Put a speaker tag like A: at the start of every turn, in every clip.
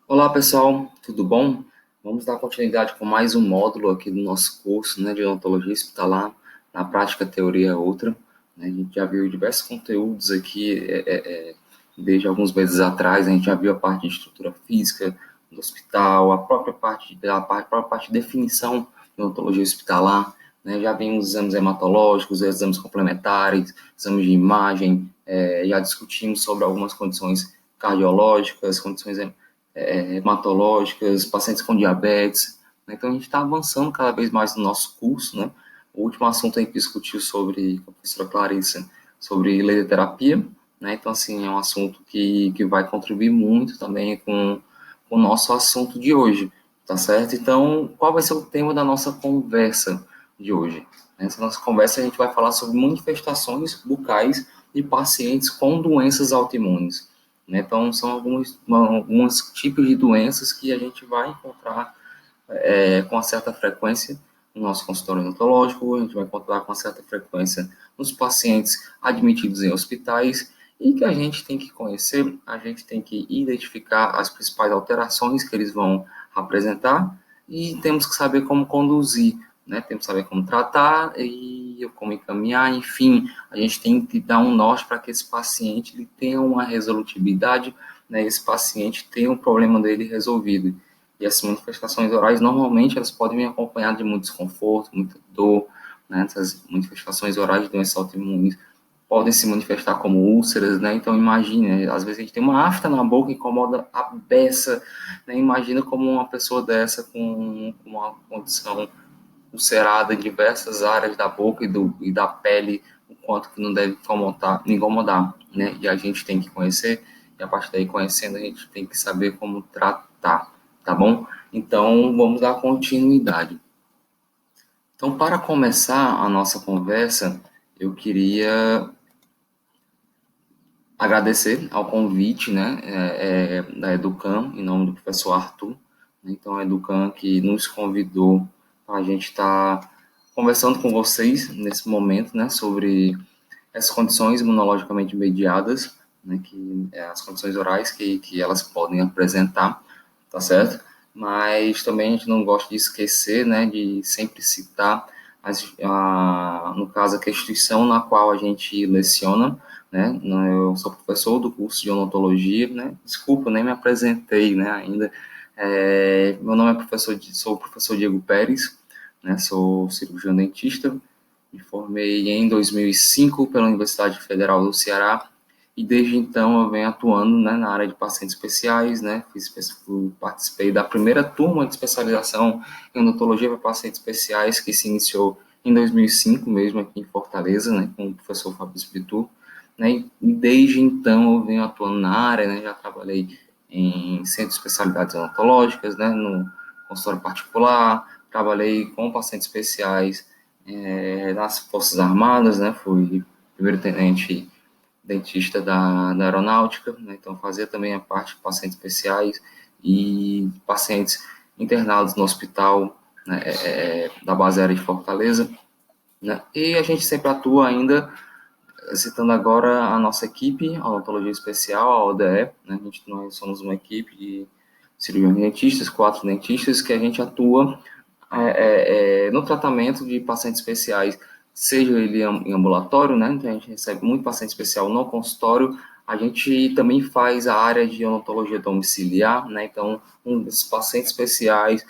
A: Olá pessoal, tudo bom? Vamos dar continuidade com mais um módulo aqui do nosso curso, de odontologia hospitalar. Na prática, a teoria é outra, né? A gente já viu diversos conteúdos aqui, desde alguns meses atrás. A gente já viu a parte de estrutura física do hospital, a própria parte de definição de odontologia hospitalar, né? Já vimos os exames hematológicos, exames complementares, exames de imagem, já discutimos sobre algumas condições cardiológicas, condições hematológicas, pacientes com diabetes, né? Então a gente está avançando cada vez mais no nosso curso, né? O último assunto aí que discutiu sobre, com a professora Clarissa, sobre laserterapia, né? Então, assim, é um assunto que vai contribuir muito também com o nosso assunto de hoje, tá certo? Então, qual vai ser o tema da nossa conversa de hoje? Nessa nossa conversa, a gente vai falar sobre manifestações bucais de pacientes com doenças autoimunes, né? Então, são alguns tipos de doenças que a gente vai encontrar com uma certa frequência no nosso consultório odontológico, a gente vai encontrar com uma certa frequência nos pacientes admitidos em hospitais, e que a gente tem que conhecer, a gente tem que identificar as principais alterações que eles vão apresentar, e temos que saber como conduzir, né? Temos que saber como tratar e como encaminhar, enfim, a gente tem que dar um norte para que esse paciente ele tenha uma resolutividade, né? Esse paciente tenha o problema dele resolvido. E as manifestações orais, normalmente, elas podem vir acompanhadas de muito desconforto, muita dor, né? Essas manifestações orais de doenças autoimunes podem se manifestar como úlceras, né? Então, imagine, né? Às vezes a gente tem uma afta na boca que incomoda a beça, né? Imagina como uma pessoa dessa com uma condição ulcerada em diversas áreas da boca e da pele, o quanto que não deve incomodar, né? E a gente tem que conhecer, e a partir daí, conhecendo, a gente tem que saber como tratar, tá bom? Então, vamos dar continuidade. Então, para começar a nossa conversa, eu queria agradecer ao convite, né, da Educam, em nome do professor Arthur. Então, a Educam que nos convidou para a gente estar conversando com vocês nesse momento, né, sobre essas condições imunologicamente mediadas, né, que as condições orais que elas podem apresentar, tá certo? Mas também a gente não gosta de esquecer, né, de sempre citar, no caso, a instituição na qual a gente leciona, né? Eu sou professor do curso de odontologia, né? Desculpa, nem me apresentei, né, ainda. Meu nome é sou o professor Diego Pérez, né? Sou cirurgião dentista, me formei em 2005 pela Universidade Federal do Ceará, e desde então eu venho atuando, né, na área de pacientes especiais, né? Participei da primeira turma de especialização em odontologia para pacientes especiais, que se iniciou em 2005 mesmo aqui em Fortaleza, né, com o professor Fabrício Bittu, né? E desde então eu venho atuando na área, né? Já trabalhei em centros de especialidades odontológicas, né, no consultório particular, trabalhei com pacientes especiais nas Forças Armadas, né? Fui primeiro tenente dentista da aeronáutica, né? Então fazia também a parte de pacientes especiais e pacientes internados no hospital, né, da base aérea de Fortaleza, né? E a gente sempre atua ainda, citando agora a nossa equipe, a odontologia especial, a ODE, né? Nós somos uma equipe de cirurgiões dentistas, 4 dentistas, que a gente atua no tratamento de pacientes especiais, seja ele em ambulatório, né? Então a gente recebe muito paciente especial no consultório. A gente também faz a área de odontologia domiciliar, né? Então, um desses pacientes especiais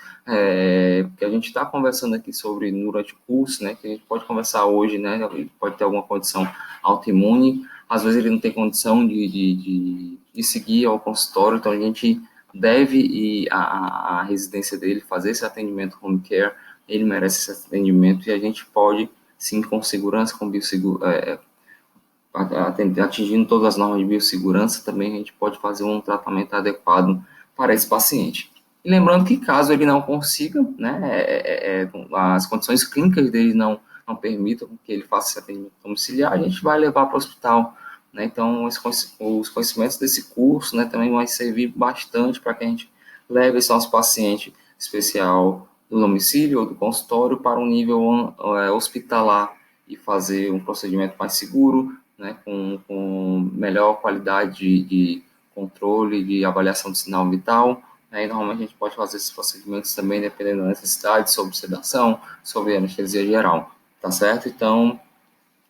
A: que a gente está conversando aqui sobre durante o curso, né? Que a gente pode conversar hoje, né? Ele pode ter alguma condição autoimune, às vezes ele não tem condição de seguir ao consultório, então a gente deve ir à residência dele, fazer esse atendimento home care, ele merece esse atendimento, e a gente pode, sim, com segurança, com atingindo todas as normas de biossegurança, também a gente pode fazer um tratamento adequado para esse paciente. E lembrando que caso ele não consiga, né, as condições clínicas dele não permitam que ele faça esse atendimento domiciliar, a gente vai levar para o hospital, né? Então, os conhecimentos desse curso, né, também vai servir bastante para que a gente leve esse nosso paciente especial do domicílio ou do consultório para um nível hospitalar, e fazer um procedimento mais seguro, né, com melhor qualidade de controle, de avaliação de sinal vital, né? E normalmente a gente pode fazer esses procedimentos também dependendo da necessidade, sobre sedação, sobre anestesia geral, tá certo? Então,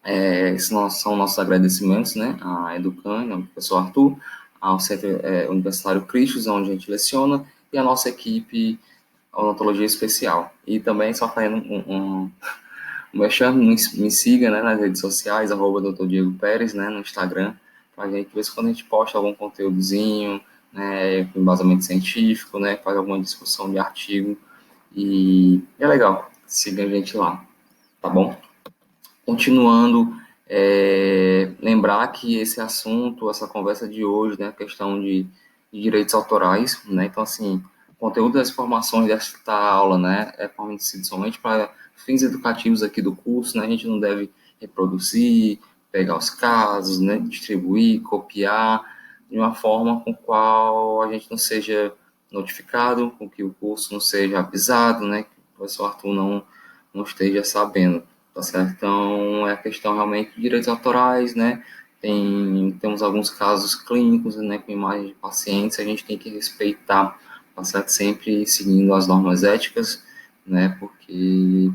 A: esses são nossos agradecimentos, né? À Educan, ao professor Arthur, ao Centro Universitário Cristos, onde a gente leciona, e a nossa equipe Odontologia Especial. E também, só fazendo me siga, né, nas redes sociais, @Dr. Diego Pérez, né, no Instagram, pra gente, de vez em quando a gente posta algum conteúdozinho, né, com embasamento científico, né, faz alguma discussão de artigo, e é legal, siga a gente lá, tá bom? Continuando, lembrar que esse assunto, essa conversa de hoje, né, a questão de direitos autorais, né, então, assim, o conteúdo das informações desta aula, né, é fornecido somente para fins educativos aqui do curso, né, a gente não deve reproduzir, pegar os casos, né, distribuir, copiar, de uma forma com qual a gente não seja notificado, com que o curso não seja avisado, né, que o professor Arthur não esteja sabendo. Tá certo? Então, é a questão realmente de direitos autorais, né? Temos alguns casos clínicos, né, com imagens de pacientes, a gente tem que respeitar, tá certo? Sempre seguindo as normas éticas, né? Porque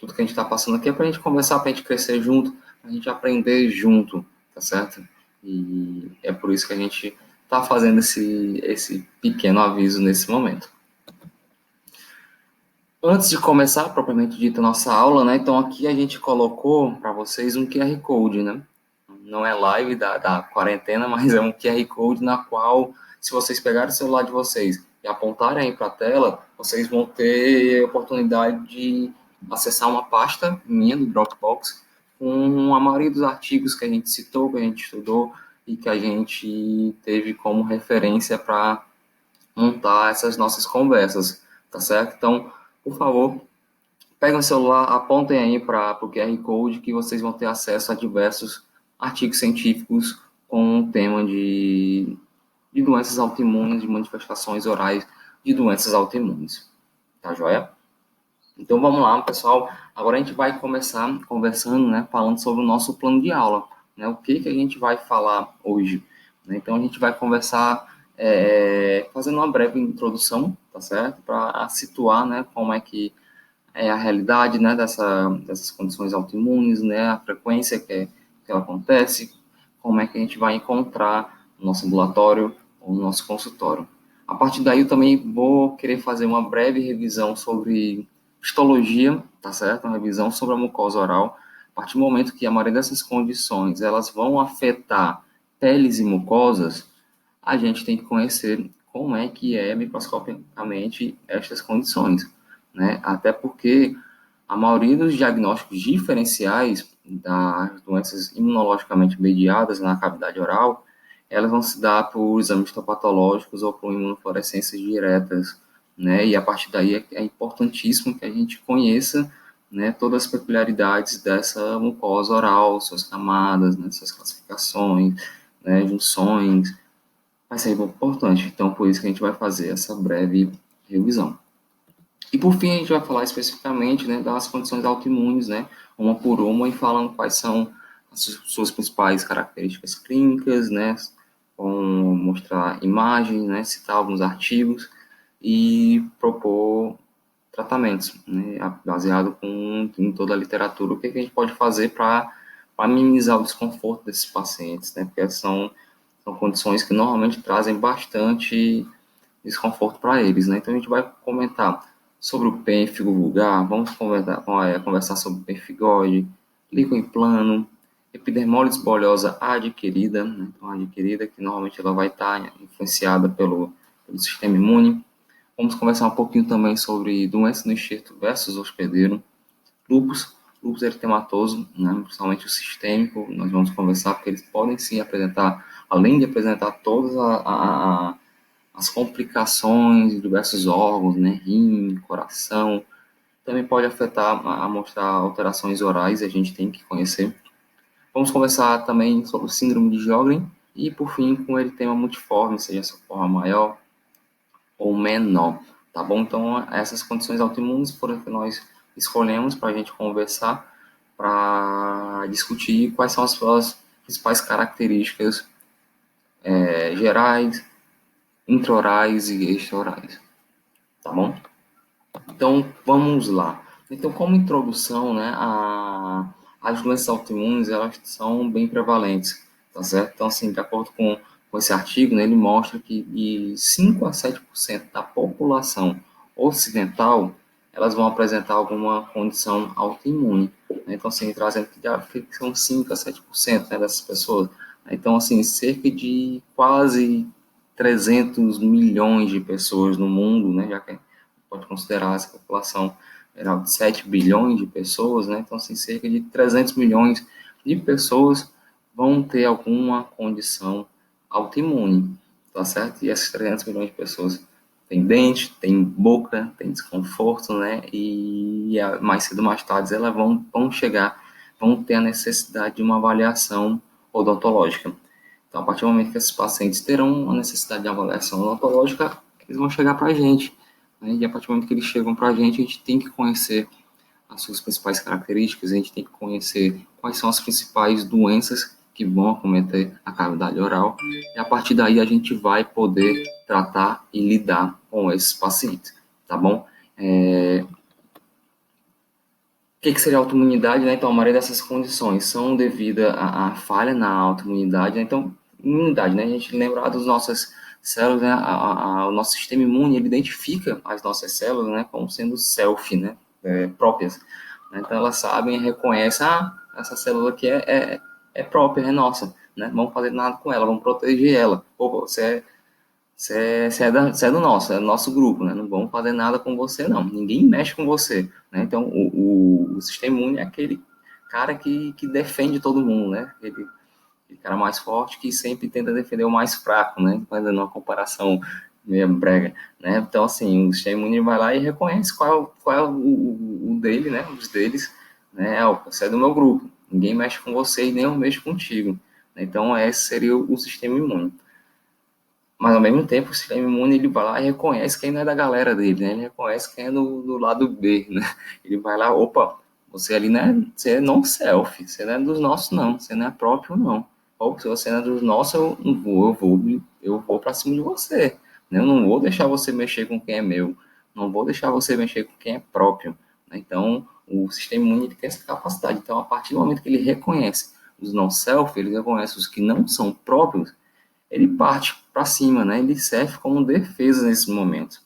A: tudo que a gente está passando aqui é para a gente conversar, para a gente crescer junto, para a gente aprender junto, tá certo? E é por isso que a gente está fazendo esse pequeno aviso nesse momento. Antes de começar, propriamente dita, a nossa aula, né? Então, aqui a gente colocou para vocês um QR Code, né? Não é live da quarentena, mas é um QR Code na qual, se vocês pegarem o celular de vocês e apontarem aí para a tela, vocês vão ter a oportunidade de acessar uma pasta minha do Dropbox com a maioria dos artigos que a gente citou, que a gente estudou e que a gente teve como referência para montar essas nossas conversas, tá certo? Então, por favor, peguem o celular, apontem aí para o QR Code que vocês vão ter acesso a diversos artigos científicos com o tema de doenças autoimunes, de manifestações orais de doenças autoimunes. Tá joia? Então vamos lá, pessoal. Agora a gente vai começar conversando, né, falando sobre o nosso plano de aula, né, o que a gente vai falar hoje. Né? Então a gente vai conversar fazendo uma breve introdução, tá certo? Para situar, né, como é que é a realidade, né, dessas condições autoimunes, né, a frequência que ela acontece, como é que a gente vai encontrar no nosso ambulatório ou no nosso consultório. A partir daí eu também vou querer fazer uma breve revisão sobre histologia, tá certo? Uma revisão sobre a mucosa oral. A partir do momento que a maioria dessas condições, elas vão afetar peles e mucosas, a gente tem que conhecer como é que é microscopicamente estas condições, né? Até porque a maioria dos diagnósticos diferenciais das doenças imunologicamente mediadas na cavidade oral, elas vão se dar por exames histopatológicos ou por imunofluorescências diretas, né? E a partir daí é importantíssimo que a gente conheça, né, todas as peculiaridades dessa mucosa oral, suas camadas, né, suas classificações, né, junções, vai ser importante. Então, por isso que a gente vai fazer essa breve revisão. E por fim, a gente vai falar especificamente, né, das condições autoimunes, né, uma por uma, e falando quais são as suas principais características clínicas, né, com mostrar imagens, né, citar alguns artigos e propor tratamentos, né, baseado em toda a literatura, o que a gente pode fazer para minimizar o desconforto desses pacientes, né, porque são condições que normalmente trazem bastante desconforto para eles, né? Então a gente vai comentar sobre o pênfigo vulgar, vamos conversar sobre o pemphigoide, líquen plano, epidermólise bolhosa adquirida, né? Então, adquirida que normalmente ela vai estar influenciada pelo sistema imune. Vamos conversar um pouquinho também sobre doença no enxerto versus hospedeiro, lúpus eritematoso, né, principalmente o sistêmico, nós vamos conversar porque eles podem sim apresentar, além de apresentar todas as complicações de diversos órgãos, né, rim, coração, também pode afetar, mostrar alterações orais, a gente tem que conhecer. Vamos conversar também sobre o síndrome de Sjögren e, por fim, com o eritema multiforme, seja essa forma maior ou menor, tá bom? Então, essas condições autoimunes foram que nós escolhemos para a gente conversar, para discutir quais são as suas principais características gerais, intraorais e extraorais, tá bom? Então, vamos lá. Então, como introdução, né, as doenças autoimunes, elas são bem prevalentes, tá certo? Então, assim, de acordo com esse artigo, né, ele mostra que de 5 a 7% da população ocidental, elas vão apresentar alguma condição autoimune, né? Então, assim, trazendo que são 5 a 7%, né, dessas pessoas. Então, assim, cerca de quase 300 milhões de pessoas no mundo, né, já que pode considerar essa população geral de 7 bilhões de pessoas, né? Então, assim, cerca de 300 milhões de pessoas vão ter alguma condição autoimune, tá certo? E essas 300 milhões de pessoas têm dente, têm boca, têm desconforto, né? E mais cedo ou mais tarde elas vão ter a necessidade de uma avaliação odontológica. Então, a partir do momento que esses pacientes terão a necessidade de avaliação odontológica, eles vão chegar para a gente, né? E a partir do momento que eles chegam para a gente tem que conhecer as suas principais características, a gente tem que conhecer quais são as principais doenças que vão acometer a cavidade oral, e a partir daí a gente vai poder tratar e lidar com esses pacientes, tá bom? O que seria a autoimunidade, né? Então, a maioria dessas condições são devido à falha na autoimunidade, né? Então, imunidade, né? A gente lembrar das nossas células, né? O nosso sistema imune, ele identifica as nossas células, né? Como sendo self, né? Próprias. Né? Então, elas sabem, reconhecem, essa célula aqui é própria, é nossa, né? Não vamos fazer nada com ela, vamos proteger ela. Pô, você é do nosso, é do nosso grupo, né? Não vamos fazer nada com você, não. Ninguém mexe com você, né? Então, o sistema imune é aquele cara que defende todo mundo, né? Aquele cara mais forte que sempre tenta defender o mais fraco, né? Fazendo uma comparação meio brega, né? Então, assim, o sistema imune vai lá e reconhece qual é o dele, né? Os deles, né? Você é do meu grupo. Ninguém mexe com você e nem eu mexo contigo. Então, esse seria o sistema imune. Mas ao mesmo tempo, o sistema imune ele vai lá e reconhece quem não é da galera dele, né? Ele reconhece quem é do lado B, né? Ele vai lá, opa, você ali não é, você é não self, você não é dos nossos não, você não é próprio não. Ou se você não é dos nossos, eu não vou, eu vou para cima de você. Né? Eu não vou deixar você mexer com quem é meu, não vou deixar você mexer com quem é próprio. Né? Então, o sistema imune tem essa capacidade. Então, a partir do momento que ele reconhece os não self, ele reconhece os que não são próprios, ele parte para cima, né? Ele serve como defesa nesse momento.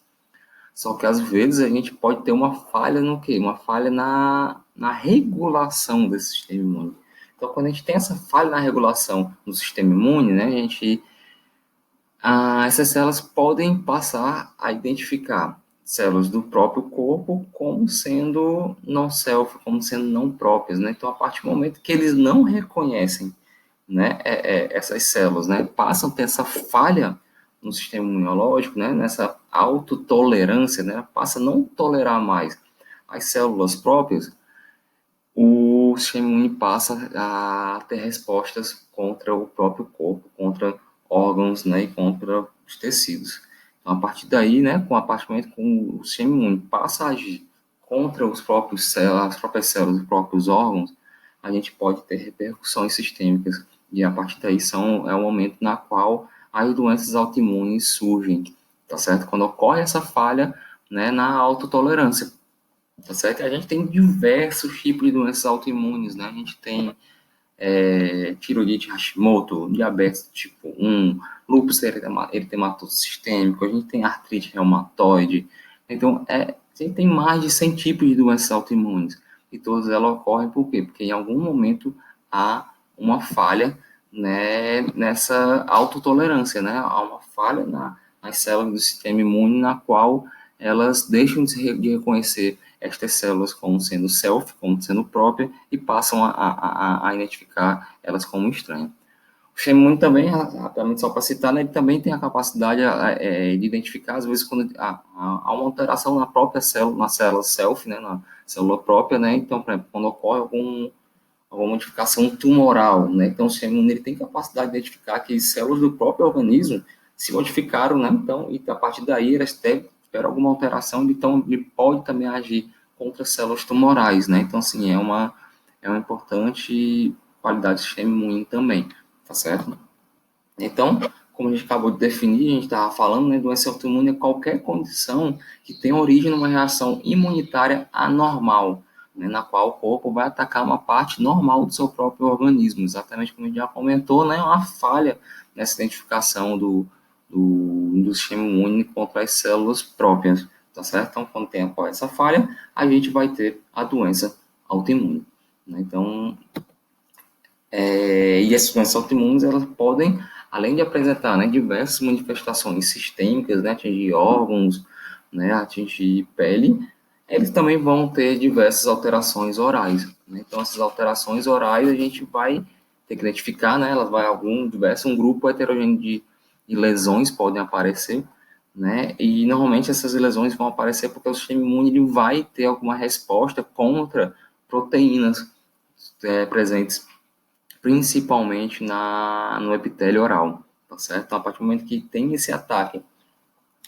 A: Só que às vezes a gente pode ter uma falha no quê? Uma falha na regulação desse sistema imune. Então, quando a gente tem essa falha na regulação do sistema imune, né, essas células podem passar a identificar células do próprio corpo como sendo não self, como sendo não próprias, né? Então, a partir do momento que eles não reconhecem, né, essas células, né, passam a ter essa falha no sistema imunológico, né, nessa autotolerância, né, passa a não tolerar mais as células próprias, o sistema imune passa a ter respostas contra o próprio corpo, contra órgãos, né, e contra os tecidos. Então, a partir daí, né, com a partir do momento que o sistema imune passa a agir contra as próprias células, os próprios órgãos, a gente pode ter repercussões sistêmicas. E a partir daí é o momento na qual as doenças autoimunes surgem, tá certo? Quando ocorre essa falha, né, na autotolerância. Tá certo? A gente tem diversos tipos de doenças autoimunes, né? A gente tem tiroidite Hashimoto, diabetes tipo 1, lúpus eritematoso sistêmico, a gente tem artrite reumatoide. Então, a gente tem mais de 100 tipos de doenças autoimunes. E todas elas ocorrem por quê? Porque em algum momento há uma falha, né, nessa autotolerância, né? Há uma falha nas células do sistema imune na qual elas deixam de reconhecer estas células como sendo self, como sendo própria, e passam a identificar elas como estranhas. O sistema imune também, rapidamente só para citar, né, ele também tem a capacidade de identificar, às vezes, quando há uma alteração na própria célula, na célula self, né, na célula própria, né, então, por exemplo, quando ocorre alguma modificação tumoral, né, então o sistema imune ele tem capacidade de identificar que células do próprio organismo se modificaram, né, então, e a partir daí elas tiveram alguma alteração, então ele pode também agir contra células tumorais, né, então, assim, é uma importante qualidade do sistema imune também, tá certo? Então, como a gente acabou de definir, a gente estava falando, né, doença autoimune é qualquer condição que tem origem numa reação imunitária anormal, né, na qual o corpo vai atacar uma parte normal do seu próprio organismo, exatamente como a gente já comentou, né, uma falha nessa identificação do sistema imune contra as células próprias, tá certo? Então, quando tem essa falha, a gente vai ter a doença autoimune, né? Então, e essas doenças autoimunes, elas podem, além de apresentar, né, diversas manifestações sistêmicas, né, atingir órgãos, né, atingir pele, eles também vão ter diversas alterações orais, né? Então, essas alterações orais a gente vai ter que identificar, né, elas vai um grupo heterogêneo de lesões podem aparecer, né, e normalmente essas lesões vão aparecer porque o sistema imune ele vai ter alguma resposta contra proteínas presentes principalmente no epitélio oral, tá certo? Então, a partir do momento que tem esse ataque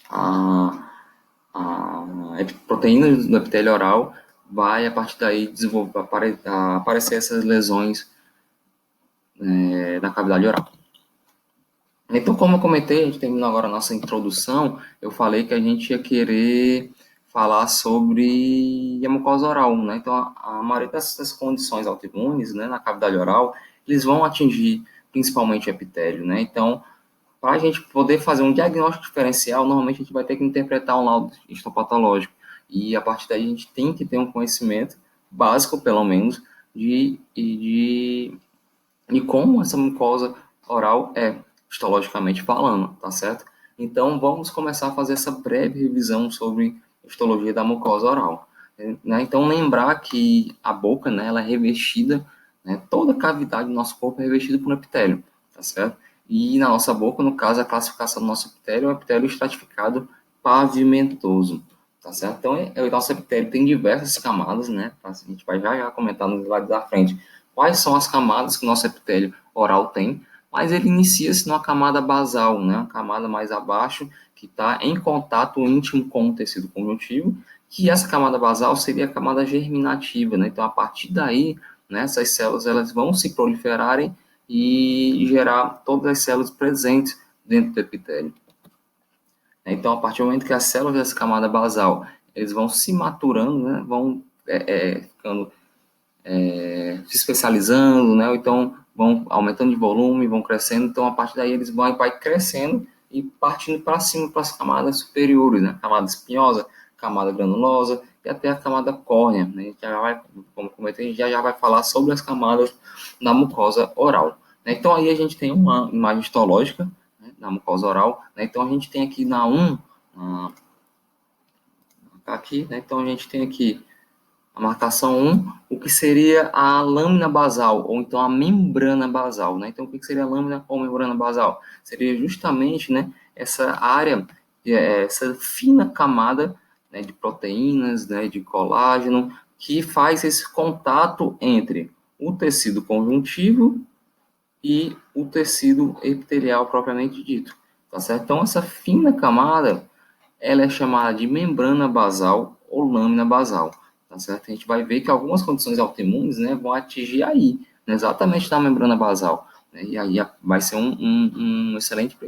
A: a proteína do epitélio oral, vai, a partir daí, aparecer essas lesões na cavidade oral. Então, como eu comentei, a gente terminou agora a nossa introdução, eu falei que a gente ia querer falar sobre a mucosa oral, né? Então, a maioria dessas condições autoimunes, né, na cavidade oral, eles vão atingir principalmente o epitélio, né? Então, para a gente poder fazer um diagnóstico diferencial, normalmente a gente vai ter que interpretar um laudo histopatológico. E a partir daí a gente tem que ter um conhecimento básico, pelo menos, de como essa mucosa oral é, histologicamente falando, tá certo? Então, vamos começar a fazer essa breve revisão sobre histologia da mucosa oral. Né? Então, lembrar que a boca, né, ela é revestida, né, toda a cavidade do nosso corpo é revestida por um epitélio, tá certo? E na nossa boca, no caso, a classificação do nosso epitélio é um epitélio estratificado pavimentoso, tá certo? Então, o nosso epitélio tem diversas camadas, né? A gente vai já comentar no slide da frente quais são as camadas que o nosso epitélio oral tem, mas ele inicia-se numa camada basal, né? Uma camada mais abaixo, que está em contato íntimo com o tecido conjuntivo, que essa camada basal seria a camada germinativa, né? Então, a partir daí, né, essas células elas vão se proliferarem e gerar todas as células presentes dentro do epitélio. Então, a partir do momento que as células dessa camada basal eles vão se maturando, né, vão ficando se especializando, né, ou então vão aumentando de volume, vão crescendo, então a partir daí eles vai crescendo e partindo para cima para as camadas superiores, né, camada espinhosa, camada granulosa e até a camada córnea, né, a gente já vai, como comentei, a gente já vai falar sobre as camadas da mucosa oral. Né, então aí a gente tem uma imagem histológica, né, na mucosa oral, né, então a gente tem aqui na 1, aqui, né, então a gente tem aqui a marcação 1, o que seria a lâmina basal, ou então a membrana basal, né? Então, o que seria a lâmina ou membrana basal? Seria justamente, né, essa área, essa fina camada, né, de proteínas, né, de colágeno, que faz esse contato entre o tecido conjuntivo e o tecido epitelial propriamente dito, tá certo? Então, essa fina camada, ela é chamada de membrana basal ou lâmina basal, tá certo? A gente vai ver que algumas condições autoimunes, né, vão atingir aí, né, exatamente na membrana basal, né, e aí vai ser um excelente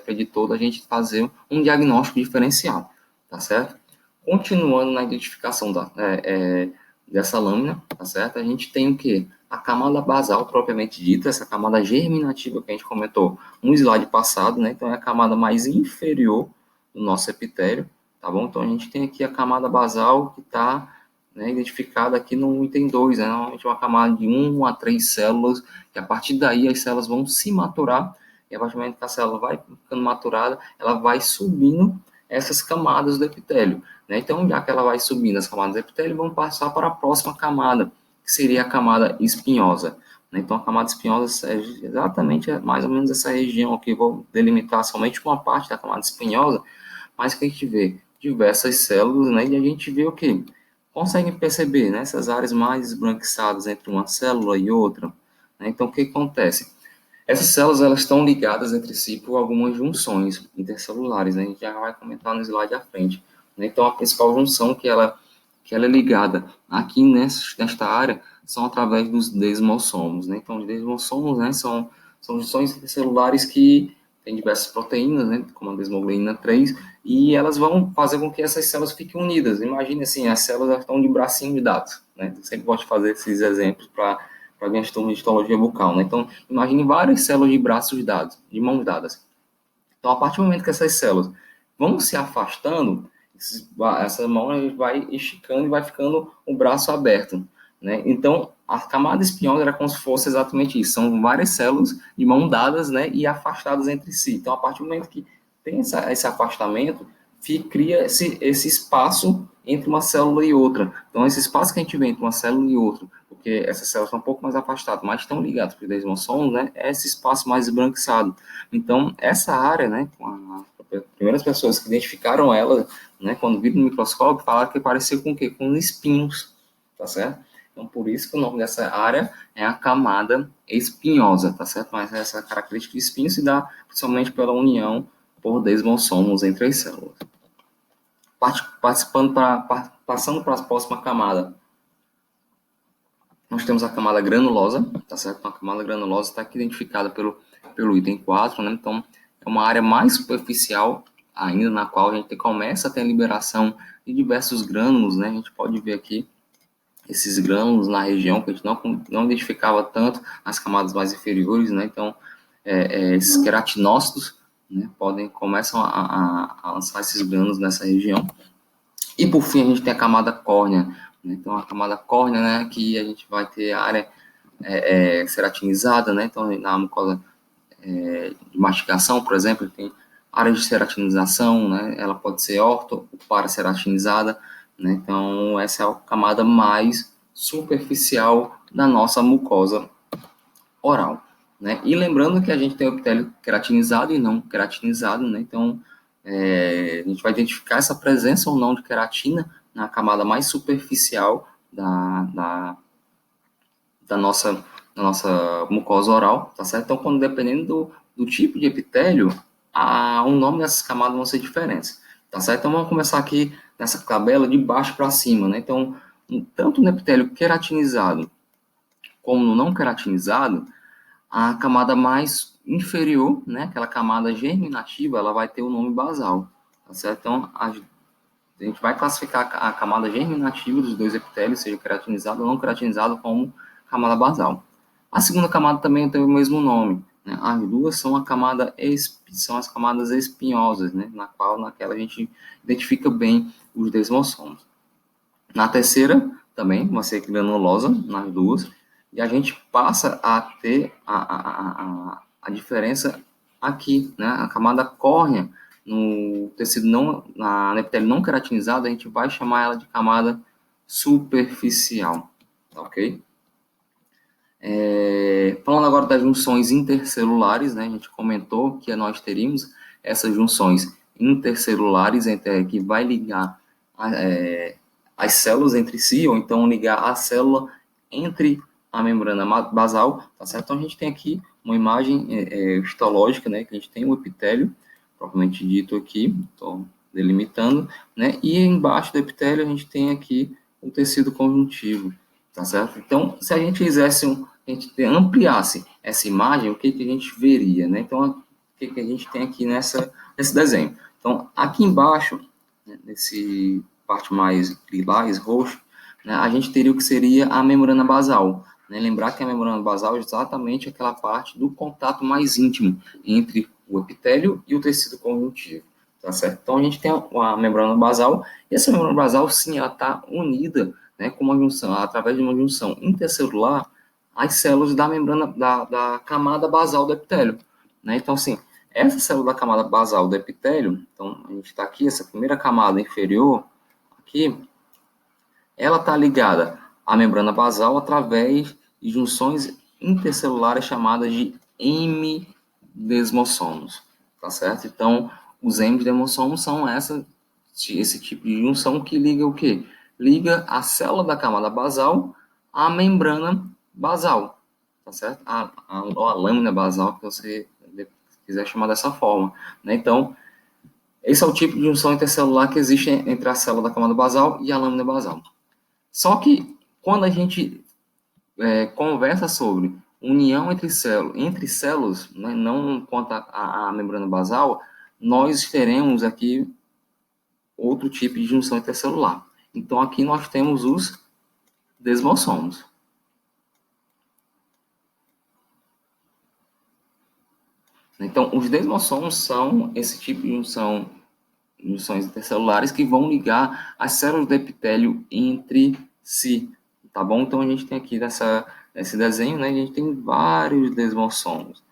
A: preditor da gente fazer um diagnóstico diferencial, tá certo? Continuando na identificação dessa lâmina, tá certo? A gente tem o quê? A camada basal propriamente dita, essa camada germinativa que a gente comentou no slide passado, né? Então é a camada mais inferior do nosso epitélio, tá bom? Então a gente tem aqui a camada basal que está, né, identificada aqui no item 2, né? Normalmente é uma camada de 1 a 3 células, e a partir daí as células vão se maturar, e a partir do momento que a célula vai ficando maturada, ela vai subindo essas camadas do epitélio, né? Então, já que ela vai subindo as camadas do epitélio, vamos passar para a próxima camada, que seria a camada espinhosa. Então, a camada espinhosa é exatamente mais ou menos essa região aqui. Vou delimitar somente uma parte da camada espinhosa, mas que a gente vê diversas células, né? E a gente vê o que? Consegue perceber, né? Essas áreas mais esbranquiçadas entre uma célula e outra. Né? Então, o que acontece? Essas células elas estão ligadas entre si por algumas junções intercelulares, né? A gente já vai comentar no slide à frente. Né? Então, a principal junção que ela é ligada aqui nesta área são através dos desmossomos. Né? Então, os desmossomos, né, são junções intercelulares que tem diversas proteínas, né, como a desmoglobina 3, e elas vão fazer com que essas células fiquem unidas. Imagine assim, as células estão de bracinho de dados, né? Eu sempre gosto de fazer esses exemplos para minhas turmas de histologia bucal, né? Então, imagine várias células de braços dados, de mãos dadas. Então, a partir do momento que essas células vão se afastando, essa mão vai esticando e vai ficando o braço aberto, né? Então, a camada espinhosa era como se fosse exatamente isso. São várias células de mão dadas, né, e afastadas entre si. Então, a partir do momento que tem esse afastamento, cria esse espaço entre uma célula e outra. Então, esse espaço que a gente vê entre uma célula e outra, porque essas células estão um pouco mais afastadas, mas estão ligadas por desmossomos, né, é esse espaço mais esbranquiçado. Então, essa área, né, as primeiras pessoas que identificaram ela, né, quando viram no microscópio, falaram que parecia com o quê? Com espinhos, tá certo? Então, por isso que o nome dessa área é a camada espinhosa, tá certo? Mas essa característica de espinho se dá principalmente pela união por desmossomos entre as células. Passando para a próxima camada, nós temos a camada granulosa, tá certo? Então, a camada granulosa está aqui identificada pelo item 4, né? Então, é uma área mais superficial ainda, na qual a gente começa a ter a liberação de diversos grânulos, né? A gente pode ver aqui esses grânulos na região que a gente não identificava tanto nas camadas mais inferiores, né? Então, esses queratinócitos, né, começam a lançar esses grânulos nessa região. E, por fim, a gente tem a camada córnea, né? Então, a camada córnea, né, que a gente vai ter a área ceratinizada, né? Então, na mucosa de mastigação, por exemplo, tem área de ceratinização, né? Ela pode ser orto ou paraceratinizada, né? Então, essa é a camada mais superficial da nossa mucosa oral, né? E lembrando que a gente tem o epitélio queratinizado e não queratinizado, né? Então, a gente vai identificar essa presença ou não de queratina na camada mais superficial da nossa mucosa oral, tá certo? Então, dependendo do tipo de epitélio, o nome dessas camadas vão ser diferentes, tá certo? Então, vamos começar aqui nessa tabela de baixo para cima, né? Então, tanto no epitélio queratinizado como no não queratinizado, a camada mais inferior, né, aquela camada germinativa, ela vai ter o nome basal, tá certo? Então, a gente vai classificar a camada germinativa dos dois epitélios, seja queratinizado ou não queratinizado, como camada basal. A segunda camada também tem o mesmo nome, né? As duas são são as camadas espinhosas, né? Naquela a gente identifica bem os desmossomos. Na terceira, também, vai ser granulosa, nas duas, e a gente passa a ter a diferença aqui, né? A camada córnea, no tecido na epitélio não queratinizado, a gente vai chamar ela de camada superficial, tá ok? Falando agora das junções intercelulares, né? A gente comentou que nós teríamos essas junções intercelulares, que vai ligar as células entre si, ou então ligar a célula entre a membrana basal, tá certo? Então, a gente tem aqui uma imagem histológica, né, que a gente tem o epitélio, propriamente dito aqui, estou delimitando, né, e embaixo do epitélio a gente tem aqui o tecido conjuntivo, tá certo? Então, se a gente ampliasse essa imagem, o que a gente veria, né? Então, o que a gente tem aqui nesse desenho? Então, aqui embaixo, né, nesse parte mais lilás, roxo, né, a gente teria o que seria a membrana basal. Né? Lembrar que a membrana basal é exatamente aquela parte do contato mais íntimo entre o epitélio e o tecido conjuntivo. Tá certo? Então, a gente tem a membrana basal, e essa membrana basal, sim, ela está unida, né, com uma junção, através de uma junção intercelular, às células da membrana, da camada basal do epitélio. Né? Então, assim, essa célula da camada basal do epitélio, então, a gente está aqui, essa primeira camada inferior, aqui, ela está ligada à membrana basal através de junções intercelulares chamadas de hemidesmossomos, tá certo? Então, os hemidesmossomos são esse tipo de junção que liga o quê? Liga a célula da camada basal à membrana basal, tá certo? A lâmina basal, que você quiser chamar dessa forma, né? Então, esse é o tipo de junção intercelular que existe entre a célula da camada basal e a lâmina basal. Só que, quando a gente conversa sobre união entre células, né, não quanto à membrana basal, nós teremos aqui outro tipo de junção intercelular. Então, aqui nós temos os desmossomos. Então, os desmossomos são esse tipo de junções intercelulares que vão ligar as células do epitélio entre si, tá bom? Então, a gente tem aqui nesse desenho, né, a gente tem vários desmossomos.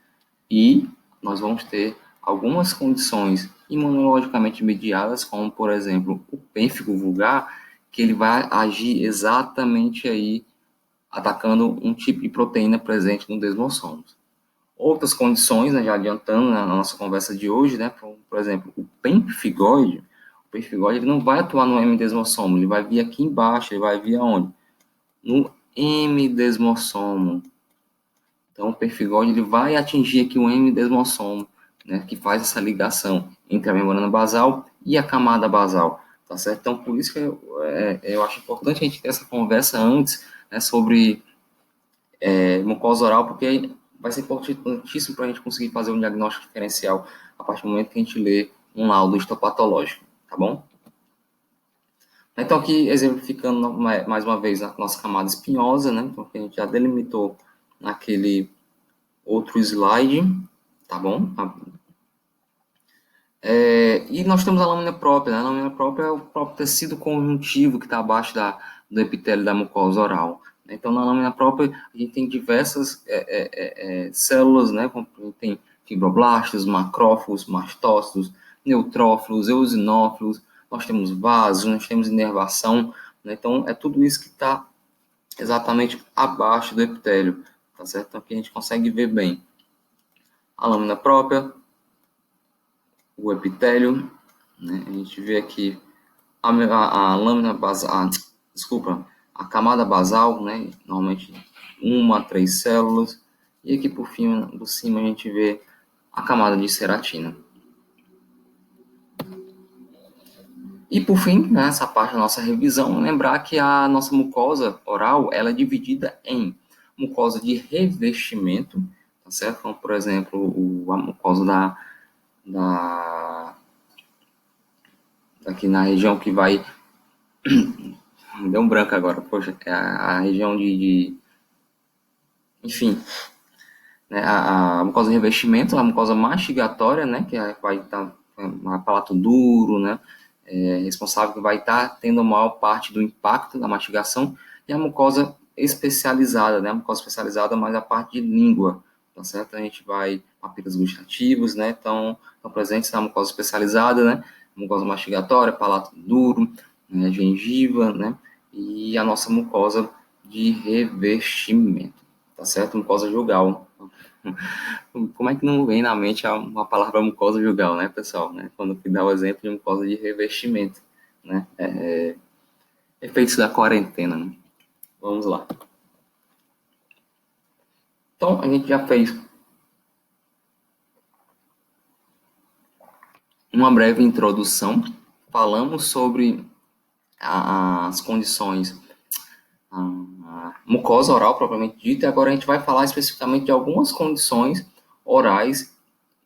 A: E nós vamos ter algumas condições imunologicamente mediadas, como, por exemplo, o pênfigo vulgar, que ele vai agir exatamente aí, atacando um tipo de proteína presente no desmossomos. Outras condições, né, já adiantando na nossa conversa de hoje, né, por exemplo, o pemphigoide ele não vai atuar no M-desmossomo, ele vai vir aqui embaixo, ele vai vir aonde? No M-desmossomo. Então, o pemphigoide ele vai atingir aqui o M-desmossomo, né, que faz essa ligação entre a membrana basal e a camada basal, tá certo? Então, por isso que eu acho importante a gente ter essa conversa antes, né, sobre mucosa oral, porque vai ser importantíssimo para a gente conseguir fazer um diagnóstico diferencial a partir do momento que a gente lê um laudo histopatológico, tá bom? Então, aqui, exemplificando mais uma vez a nossa camada espinhosa, né? Então, a gente já delimitou naquele outro slide, tá bom? E nós temos a lâmina própria, né? A lâmina própria é o próprio tecido conjuntivo que está abaixo do epitélio da mucosa oral. Então, na lâmina própria, a gente tem diversas células, né? A gente tem fibroblastos, macrófagos, mastócitos, neutrófilos, eosinófilos, nós temos vasos, nós temos inervação, né? Então, é tudo isso que está exatamente abaixo do epitélio, tá certo? Então, aqui a gente consegue ver bem a lâmina própria, o epitélio, né? A gente vê aqui a lâmina basal, desculpa, a camada basal, né? Normalmente 1 a 3 células, e aqui por cima a gente vê a camada de ceratina. E por fim, nessa parte da nossa revisão, lembrar que a nossa mucosa oral ela é dividida em mucosa de revestimento, tá certo? Então, por exemplo, a mucosa aqui na região que vai. Me deu um branco agora, poxa, é a região enfim, né, a mucosa de revestimento, a mucosa mastigatória, né, que vai estar um palato duro, né, responsável que vai estar tendo a maior parte do impacto da mastigação, e a mucosa especializada, né, a mucosa especializada mais a parte de língua, tá certo? A gente vai papilas gustativos, né, estão presentes na mucosa especializada, né, mucosa mastigatória, palato duro, né, gengiva, né, e a nossa mucosa de revestimento, tá certo? Mucosa jugal. Como é que não vem na mente uma palavra mucosa jugal, né, pessoal? Né? Quando dá o exemplo de mucosa de revestimento, né? Efeitos da quarentena, né? Vamos lá. Então, a gente já fez uma breve introdução, falamos sobre as condições, a mucosa oral propriamente dita, e agora a gente vai falar especificamente de algumas condições orais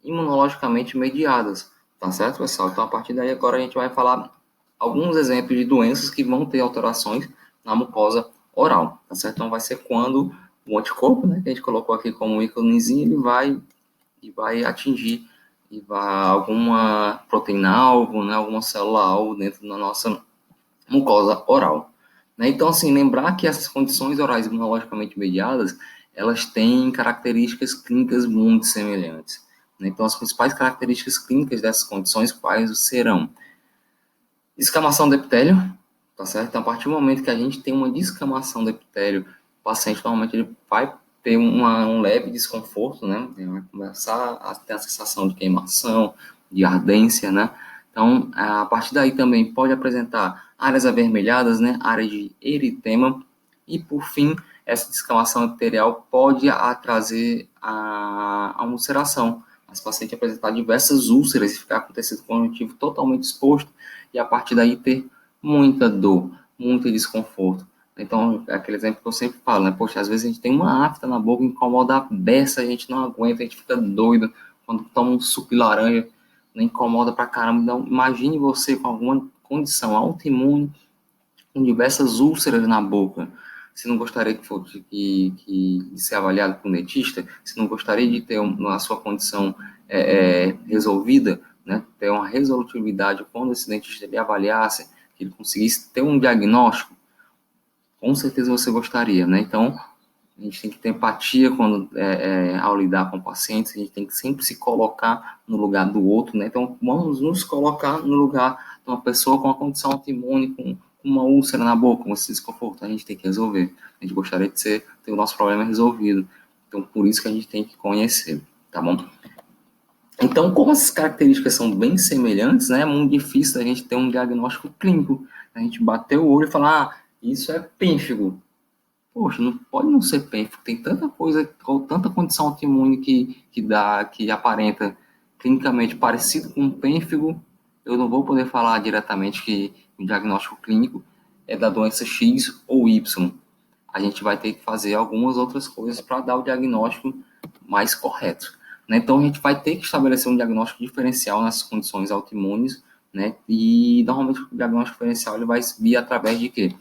A: imunologicamente mediadas, tá certo, pessoal? Então, a partir daí, agora a gente vai falar alguns exemplos de doenças que vão ter alterações na mucosa oral, tá certo? Então, vai ser quando o anticorpo, né, que a gente colocou aqui como íconezinho, ele vai atingir alguma proteína-alvo, né, alguma célula-alvo dentro da nossa mucosa oral. Né? Então, assim, lembrar que essas condições orais imunologicamente mediadas, elas têm características clínicas muito semelhantes. Né? Então, as principais características clínicas dessas condições quais serão descamação do epitélio, tá certo? Então, a partir do momento que a gente tem uma descamação do epitélio, o paciente normalmente ele vai ter um leve desconforto, né? Ele vai começar a ter a sensação de queimação, de ardência, né? Então, a partir daí também pode apresentar áreas avermelhadas, né? Área de eritema, e por fim, essa descamação epitelial pode trazer a ulceração. Esse paciente apresentar diversas úlceras e ficar com o tecido conjuntivo totalmente exposto, e a partir daí ter muita dor, muito desconforto. Então, é aquele exemplo que eu sempre falo, né? Poxa, às vezes a gente tem uma afta na boca, incomoda a beça, a gente não aguenta, a gente fica doido quando toma um suco de laranja, né? Incomoda pra caramba. Então, imagine você com alguma condição autoimune, com diversas úlceras na boca. Você não gostaria que fosse de ser avaliado por um dentista? Você não gostaria de ter a sua condição resolvida, né? Ter uma resolutividade quando esse dentista lhe avaliasse, que ele conseguisse ter um diagnóstico? Com certeza você gostaria, né? Então, a gente tem que ter empatia quando, ao lidar com pacientes, a gente tem que sempre se colocar no lugar do outro, né? Então, vamos nos colocar no lugar de uma pessoa com uma condição autoimune, com uma úlcera na boca, com esse desconforto, a gente tem que resolver. A gente gostaria de ter o nosso problema resolvido. Então, por isso que a gente tem que conhecer, tá bom? Então, como essas características são bem semelhantes, né, é muito difícil a gente ter um diagnóstico clínico. A gente bater o olho e falar, isso é pênfigo. Poxa, não pode não ser pênfigo. Tem tanta coisa, tanta condição autoimune que aparenta clinicamente parecido com um pênfigo. Eu não vou poder falar diretamente que o diagnóstico clínico é da doença X ou Y. A gente vai ter que fazer algumas outras coisas para dar o diagnóstico mais correto, né? Então, a gente vai ter que estabelecer um diagnóstico diferencial nessas condições autoimunes, né? E, normalmente, o diagnóstico diferencial ele vai vir através de quê?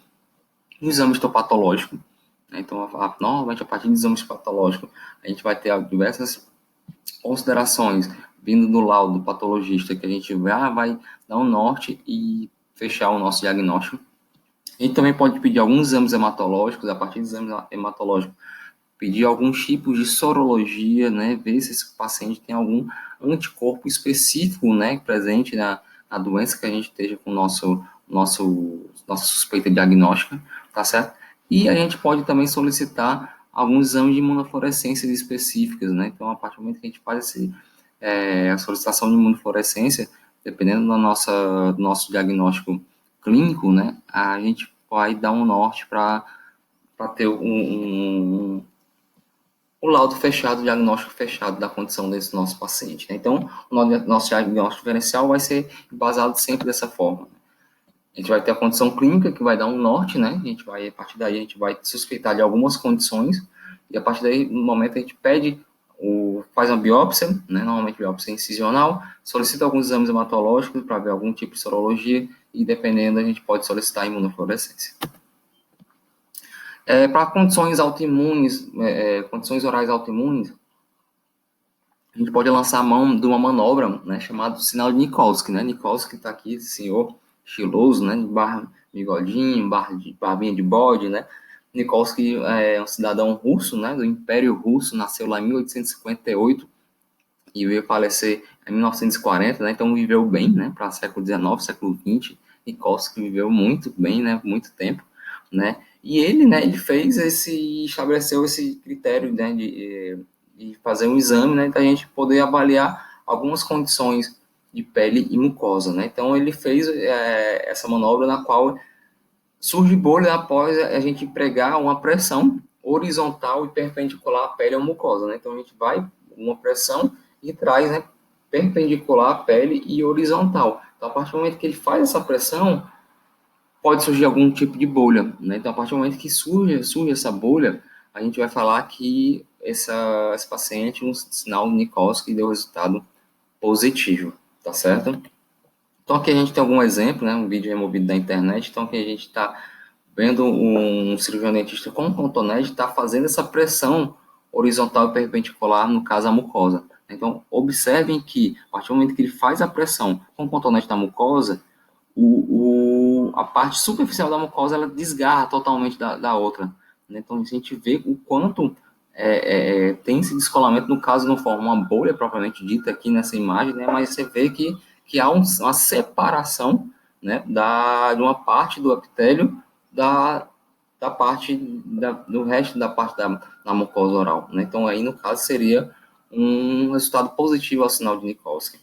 A: Um exame histopatológico, né? Então, normalmente, a partir do exame histopatológico, a gente vai ter diversas considerações vindo do laudo do patologista que a gente vai dar um norte e fechar o nosso diagnóstico. A gente também pode pedir alguns exames hematológicos, a partir dos exames hematológicos, pedir alguns tipos de sorologia, né, ver se esse paciente tem algum anticorpo específico, né, presente na doença que a gente esteja com nossa suspeita diagnóstica, tá certo? E a gente pode também solicitar alguns exames de imunofluorescências específicas, né? Então, a partir do momento que a gente faz a solicitação de imunofluorescência, dependendo do nosso diagnóstico clínico, né, a gente vai dar um norte para ter o laudo fechado, o diagnóstico fechado da condição desse nosso paciente, né? Então, o nosso diagnóstico diferencial vai ser baseado sempre dessa forma. A gente vai ter a condição clínica, que vai dar um norte, né? A partir daí, a gente vai suspeitar de algumas condições, e a partir daí, no momento, a gente faz uma biópsia, né? Normalmente biópsia incisional, solicita alguns exames hematológicos para ver algum tipo de sorologia, e dependendo, a gente pode solicitar a imunofluorescência. Para condições autoimunes, condições orais autoimunes, a gente pode lançar a mão de uma manobra, né, chamada sinal de Nikolsky, né? Nikolsky está aqui, esse senhor estiloso, né, de barra, bigodinho, barbinha de bode, né? Nikolsky é um cidadão russo, né, do Império Russo, nasceu lá em 1858 e veio falecer em 1940, né? Então viveu bem, né, para século XIX, século XX. Nikolsky viveu muito bem, né, muito tempo, né? E ele, né, estabeleceu esse critério, né, de fazer um exame, né, da gente poder avaliar algumas condições de pele e mucosa, né? Então ele fez essa manobra na qual surge bolha após a gente empregar uma pressão horizontal e perpendicular à pele ou mucosa, né? Então a gente vai uma pressão e traz, né, perpendicular à pele e horizontal. Então a partir do momento que ele faz essa pressão, pode surgir algum tipo de bolha, né? Então, a partir do momento que surge essa bolha, a gente vai falar que esse paciente, um sinal Nikolsky, deu resultado positivo, tá certo? Então, aqui a gente tem algum exemplo, né? Um vídeo removido da internet. Então, aqui a gente está vendo um cirurgião dentista com cotonete está fazendo essa pressão horizontal e perpendicular, no caso, a mucosa. Então, observem que, a partir do momento que ele faz a pressão com o cotonete na mucosa, a parte superficial da mucosa ela desgarra totalmente da outra, né? Então a gente vê o quanto tem esse descolamento, no caso não forma uma bolha propriamente dita aqui nessa imagem, né? Mas você vê que há uma separação, né, de uma parte do epitélio da parte do resto da parte da mucosa oral, né? Então aí no caso seria um resultado positivo ao sinal de Nikolsky.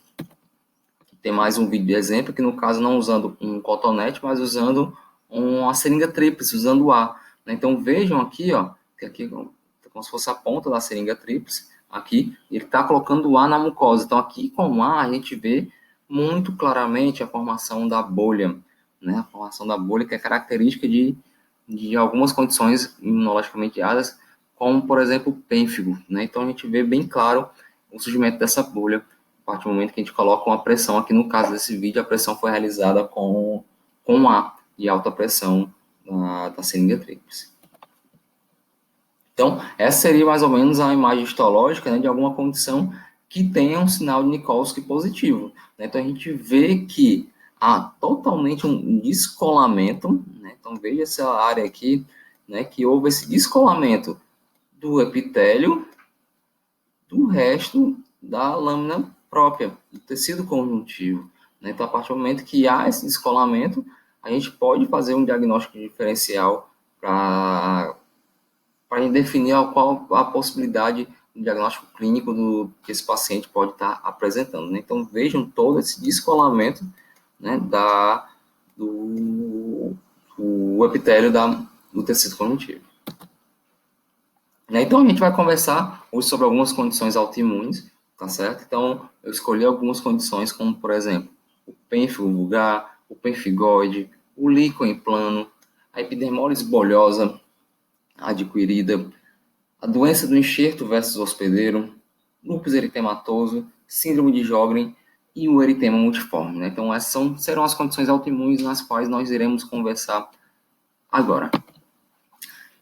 A: Tem mais um vídeo de exemplo, que no caso não usando um cotonete, mas usando uma seringa tríplice, usando o ar, né? Então vejam aqui, ó, que aqui é como se fosse a ponta da seringa tríplice, aqui, ele está colocando o ar na mucosa. Então aqui com o ar a gente vê muito claramente a formação da bolha, né? A formação da bolha que é característica de algumas condições imunologicamente mediadas, como, por exemplo, o pênfigo, né? Então, a gente vê bem claro o surgimento dessa bolha a partir do momento que a gente coloca uma pressão. Aqui no caso desse vídeo, a pressão foi realizada com ar de alta pressão da seringa tríplice. Então, essa seria mais ou menos a imagem histológica, né, de alguma condição que tenha um sinal de Nikolsky positivo, né? Então, a gente vê que há totalmente um descolamento, né? Então, veja essa área aqui, né, que houve esse descolamento do epitélio do resto da lâmina própria, do tecido conjuntivo, né? Então, a partir do momento que há esse descolamento, a gente pode fazer um diagnóstico diferencial para definir qual a possibilidade do diagnóstico clínico que esse paciente pode estar apresentando, né? Então, vejam todo esse descolamento, né, do epitélio do tecido conjuntivo. Então, a gente vai conversar hoje sobre algumas condições autoimunes, tá certo? Então, eu escolhi algumas condições, como, por exemplo, o pênfigo vulgar, o pemfigoide, o líquen plano, a epidermólise bolhosa adquirida, a doença do enxerto versus hospedeiro, lúpus eritematoso, síndrome de Sjögren e o eritema multiforme, né? Então, essas serão as condições autoimunes nas quais nós iremos conversar agora.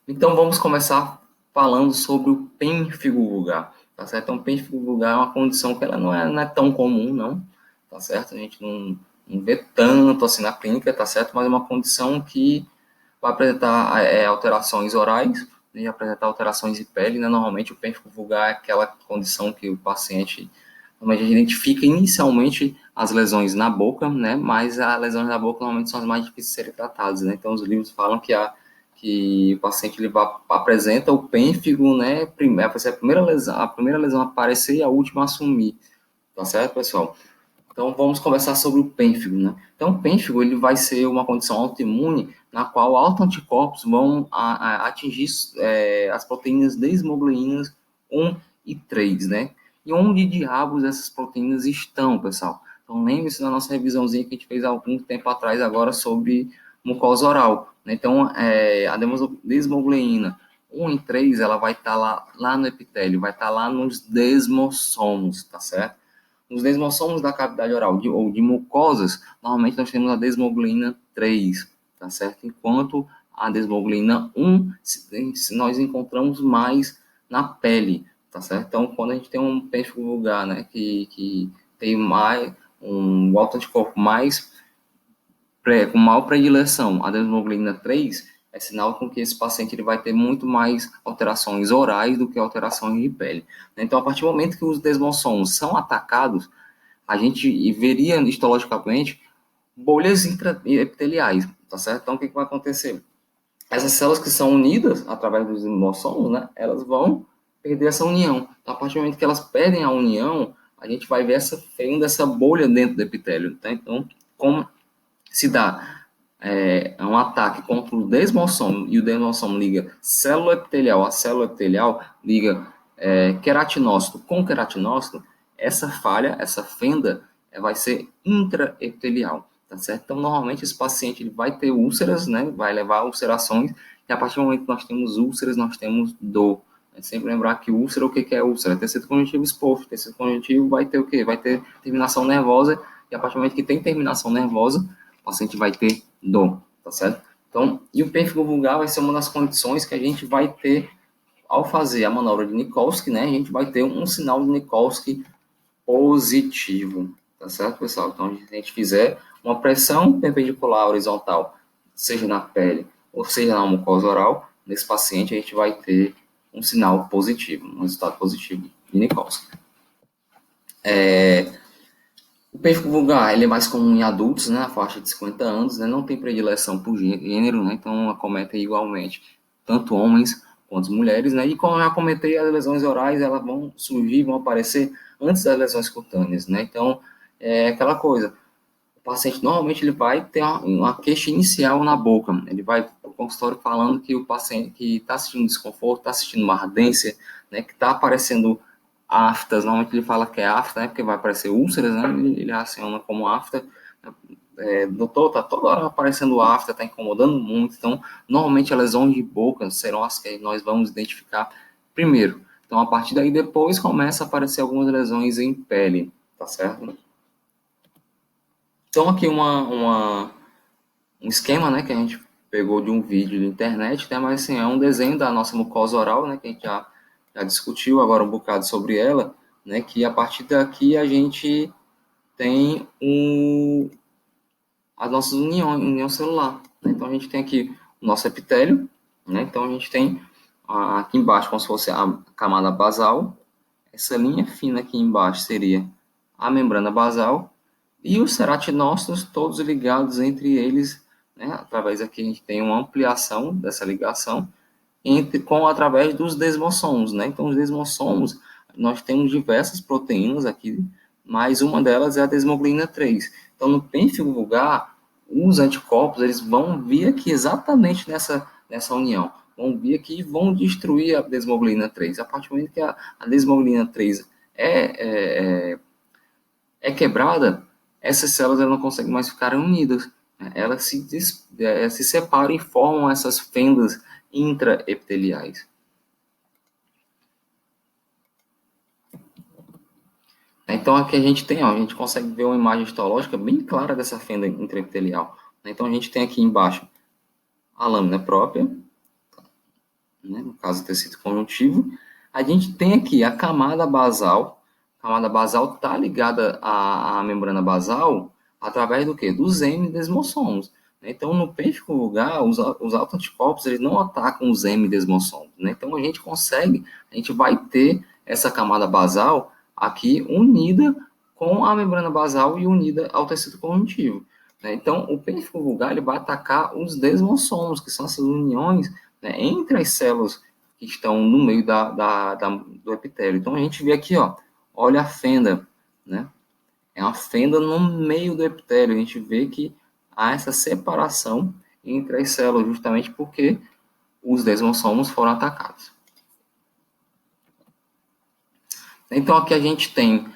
A: Então, vamos começar falando sobre o pênfigo vulgar, tá certo? Então, o pênfigo vulgar é uma condição que ela não é tão comum, não, tá certo? A gente não vê tanto assim na clínica, tá certo? Mas é uma condição que vai apresentar alterações orais e apresentar alterações de pele, né? Normalmente, o pênfigo vulgar é aquela condição que o paciente normalmente identifica inicialmente as lesões na boca, né? Mas as lesões na boca normalmente são as mais difíceis de serem tratadas, né? Então, os livros falam que o paciente ele apresenta o pênfigo, né? Vai ser a primeira lesão a aparecer e a última a assumir, tá certo, pessoal? Então, vamos conversar sobre o pênfigo, né? Então, o pênfigo ele vai ser uma condição autoimune na qual autoanticorpos vão atingir as proteínas desmogleínas 1 e 3, né? E onde diabos essas proteínas estão, pessoal? Então, lembre-se da nossa revisãozinha que a gente fez há algum tempo atrás agora sobre mucosa oral, né? Então, a desmogleína 1 e 3, ela vai estar lá no epitélio, vai estar lá nos desmossomos, tá certo? Nos desmossomos da cavidade oral ou de mucosas, normalmente nós temos a desmogleína 3, tá certo? Enquanto a desmogleína 1, nós encontramos mais na pele, tá certo? Então, quando a gente tem um pênfigo vulgar, né, que tem mais um autoanticorpo mais com maior predileção, a desmogleína 3, é sinal com que esse paciente ele vai ter muito mais alterações orais do que alterações de pele. Então, a partir do momento que os desmossomos são atacados, a gente veria histologicamente bolhas intraepiteliais, tá certo? Então, o que vai acontecer? Essas células que são unidas através dos desmossomos, né, elas vão perder essa união. Então, a partir do momento que elas perdem a união, a gente vai ver essa fenda, essa bolha dentro do epitélio, tá? Então, como se dá um ataque contra o desmossomo e o desmossomo liga célula epitelial a célula epitelial, liga queratinócito com queratinócito, essa falha, essa fenda, vai ser intraepitelial, tá certo? Então, normalmente, esse paciente ele vai ter úlceras, né? Vai levar a ulcerações, e a partir do momento que nós temos úlceras, nós temos dor. É sempre lembrar que úlcera, o que é úlcera? Tecido conjuntivo exposto. Tecido conjuntivo vai ter o quê? Vai ter terminação nervosa, e a partir do momento que tem terminação nervosa, o paciente vai ter dor, tá certo? Então, e o pênfigo vulgar vai ser uma das condições que a gente vai ter ao fazer a manobra de Nikolsky, né? A gente vai ter um sinal de Nikolsky positivo, tá certo, pessoal? Então, se a gente fizer uma pressão perpendicular horizontal, seja na pele ou seja na mucosa oral, nesse paciente a gente vai ter um sinal positivo, um resultado positivo de Nikolsky. O pênfigo vulgar ele é mais comum em adultos, né, na faixa de 50 anos, né, não tem predileção por gênero, né, então acomete igualmente tanto homens quanto mulheres, né, e como eu já comentei, as lesões orais elas vão surgir, vão aparecer antes das lesões cutâneas, né, então é aquela coisa, o paciente normalmente ele vai ter uma queixa inicial na boca, ele vai para o consultório falando que o paciente que está sentindo desconforto, está sentindo uma ardência, né, que está aparecendo aftas, normalmente ele fala que é afta, né, porque vai aparecer úlceras, né, ele aciona como afta, doutor, tá toda hora aparecendo afta, tá incomodando muito. Então, normalmente, as lesões de boca serão as que nós vamos identificar primeiro. Então, a partir daí, depois começa a aparecer algumas lesões em pele, tá certo? Então, aqui um esquema, né, que a gente pegou de um vídeo da internet, né, mas assim, é um desenho da nossa mucosa oral, né, que a gente já discutiu agora um bocado sobre ela, né, que a partir daqui a gente tem as nossas união celular, né? Então a gente tem aqui o nosso epitélio, né, então a gente tem aqui embaixo como se fosse a camada basal, essa linha fina aqui embaixo seria a membrana basal, e os ceratinócitos todos ligados entre eles, né? Através aqui a gente tem uma ampliação dessa ligação através dos desmossomos, né? Então os desmossomos, nós temos diversas proteínas aqui, mas uma delas é a desmoglina 3. Então no pênfigo vulgar, os anticorpos eles vão vir aqui exatamente nessa união. Vão vir aqui e vão destruir a desmoglina 3. A partir do momento que a desmoglina 3 é quebrada, essas células elas não conseguem mais ficar unidas. Elas se separam e formam essas fendas intraepiteliais. Então aqui a gente tem, a gente consegue ver uma imagem histológica bem clara dessa fenda intraepitelial. Então a gente tem aqui embaixo a lâmina própria, né, no caso do tecido conjuntivo. A gente tem aqui a camada basal. A camada basal está ligada à membrana basal através do quê? Dos M-desmossomos. Então, no pênfico vulgar, os autoanticorpos eles não atacam os M-desmossomos. Né? Então, a gente vai ter essa camada basal aqui unida com a membrana basal e unida ao tecido conjuntivo. Né? Então, o pênfico vulgar ele vai atacar os desmossomos, que são essas uniões, né, entre as células que estão no meio do epitélio. Então, a gente vê aqui, olha a fenda, né? É uma fenda no meio do epitélio. A gente vê que há essa separação entre as células, justamente porque os desmossomos foram atacados. Então, aqui a gente tem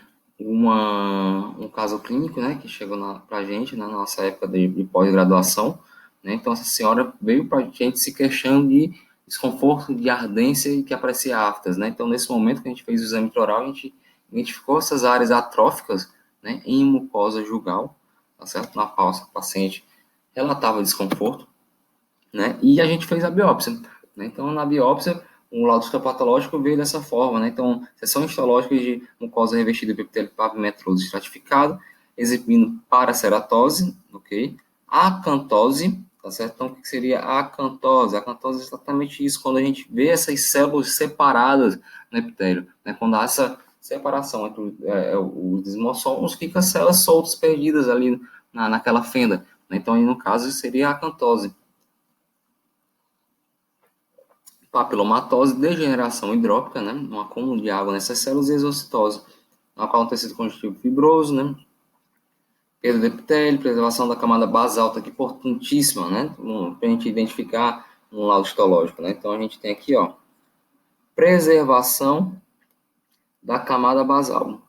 A: um caso clínico, né, que chegou para a gente na nossa época de pós-graduação. Né? Então, essa senhora veio para a gente se queixando de desconforto, de ardência e que aparecia aftas. Né? Então, nesse momento que a gente fez o exame oral, a gente identificou essas áreas atróficas, né, em mucosa jugal, tá certo? Na qual a paciente relatava desconforto, né? E a gente fez a biópsia. Né? Então, na biópsia, o laudo histopatológico veio dessa forma, né? Então, seção histológica de mucosa revestida de epitélio pavimentoso estratificado, exibindo paraceratose, ok? Acantose, tá certo? Então, o que seria a acantose? A acantose é exatamente isso, quando a gente vê essas células separadas no epitélio, né? Quando há essa separação entre os desmossomos, fica as células soltas, perdidas ali naquela fenda. Né? Então, aí, no caso, seria a acantose. Papilomatose, degeneração hidrópica, né, um acúmulo de água nessas células, e exocitose, na qual o tecido conjuntivo fibroso, né, perda do epitélio, preservação da camada basalta, que é importantíssima, né, para a gente identificar um laudo histológico, né. Então a gente tem aqui, preservação da camada basal.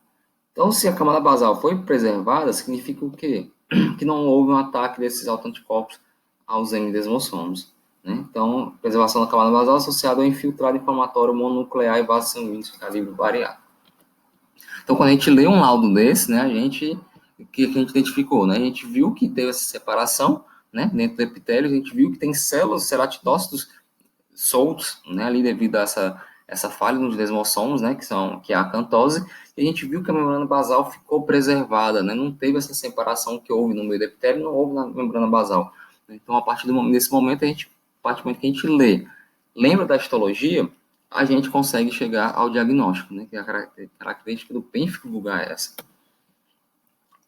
A: Então, se a camada basal foi preservada, significa o quê? Que não houve um ataque desses autoanticorpos aos M-desmossomos. Né? Então, preservação da camada basal associada ao infiltrado inflamatório mononuclear e vasos sanguíneos de calibre variável. Então, quando a gente lê um laudo desse, né, o que a gente identificou? Né? A gente viu que teve essa separação, né, dentro do epitélio, a gente viu que tem células, ceratócitos soltos, né, ali devido a essa falha nos desmossomos, né, que é a acantose, e a gente viu que a membrana basal ficou preservada, né, não teve essa separação que houve no meio do epitélio, não houve na membrana basal. Então, a partir desse momento, a partir do momento que a gente lembra da histologia, a gente consegue chegar ao diagnóstico, né, que é a característica do pênfico vulgar é essa.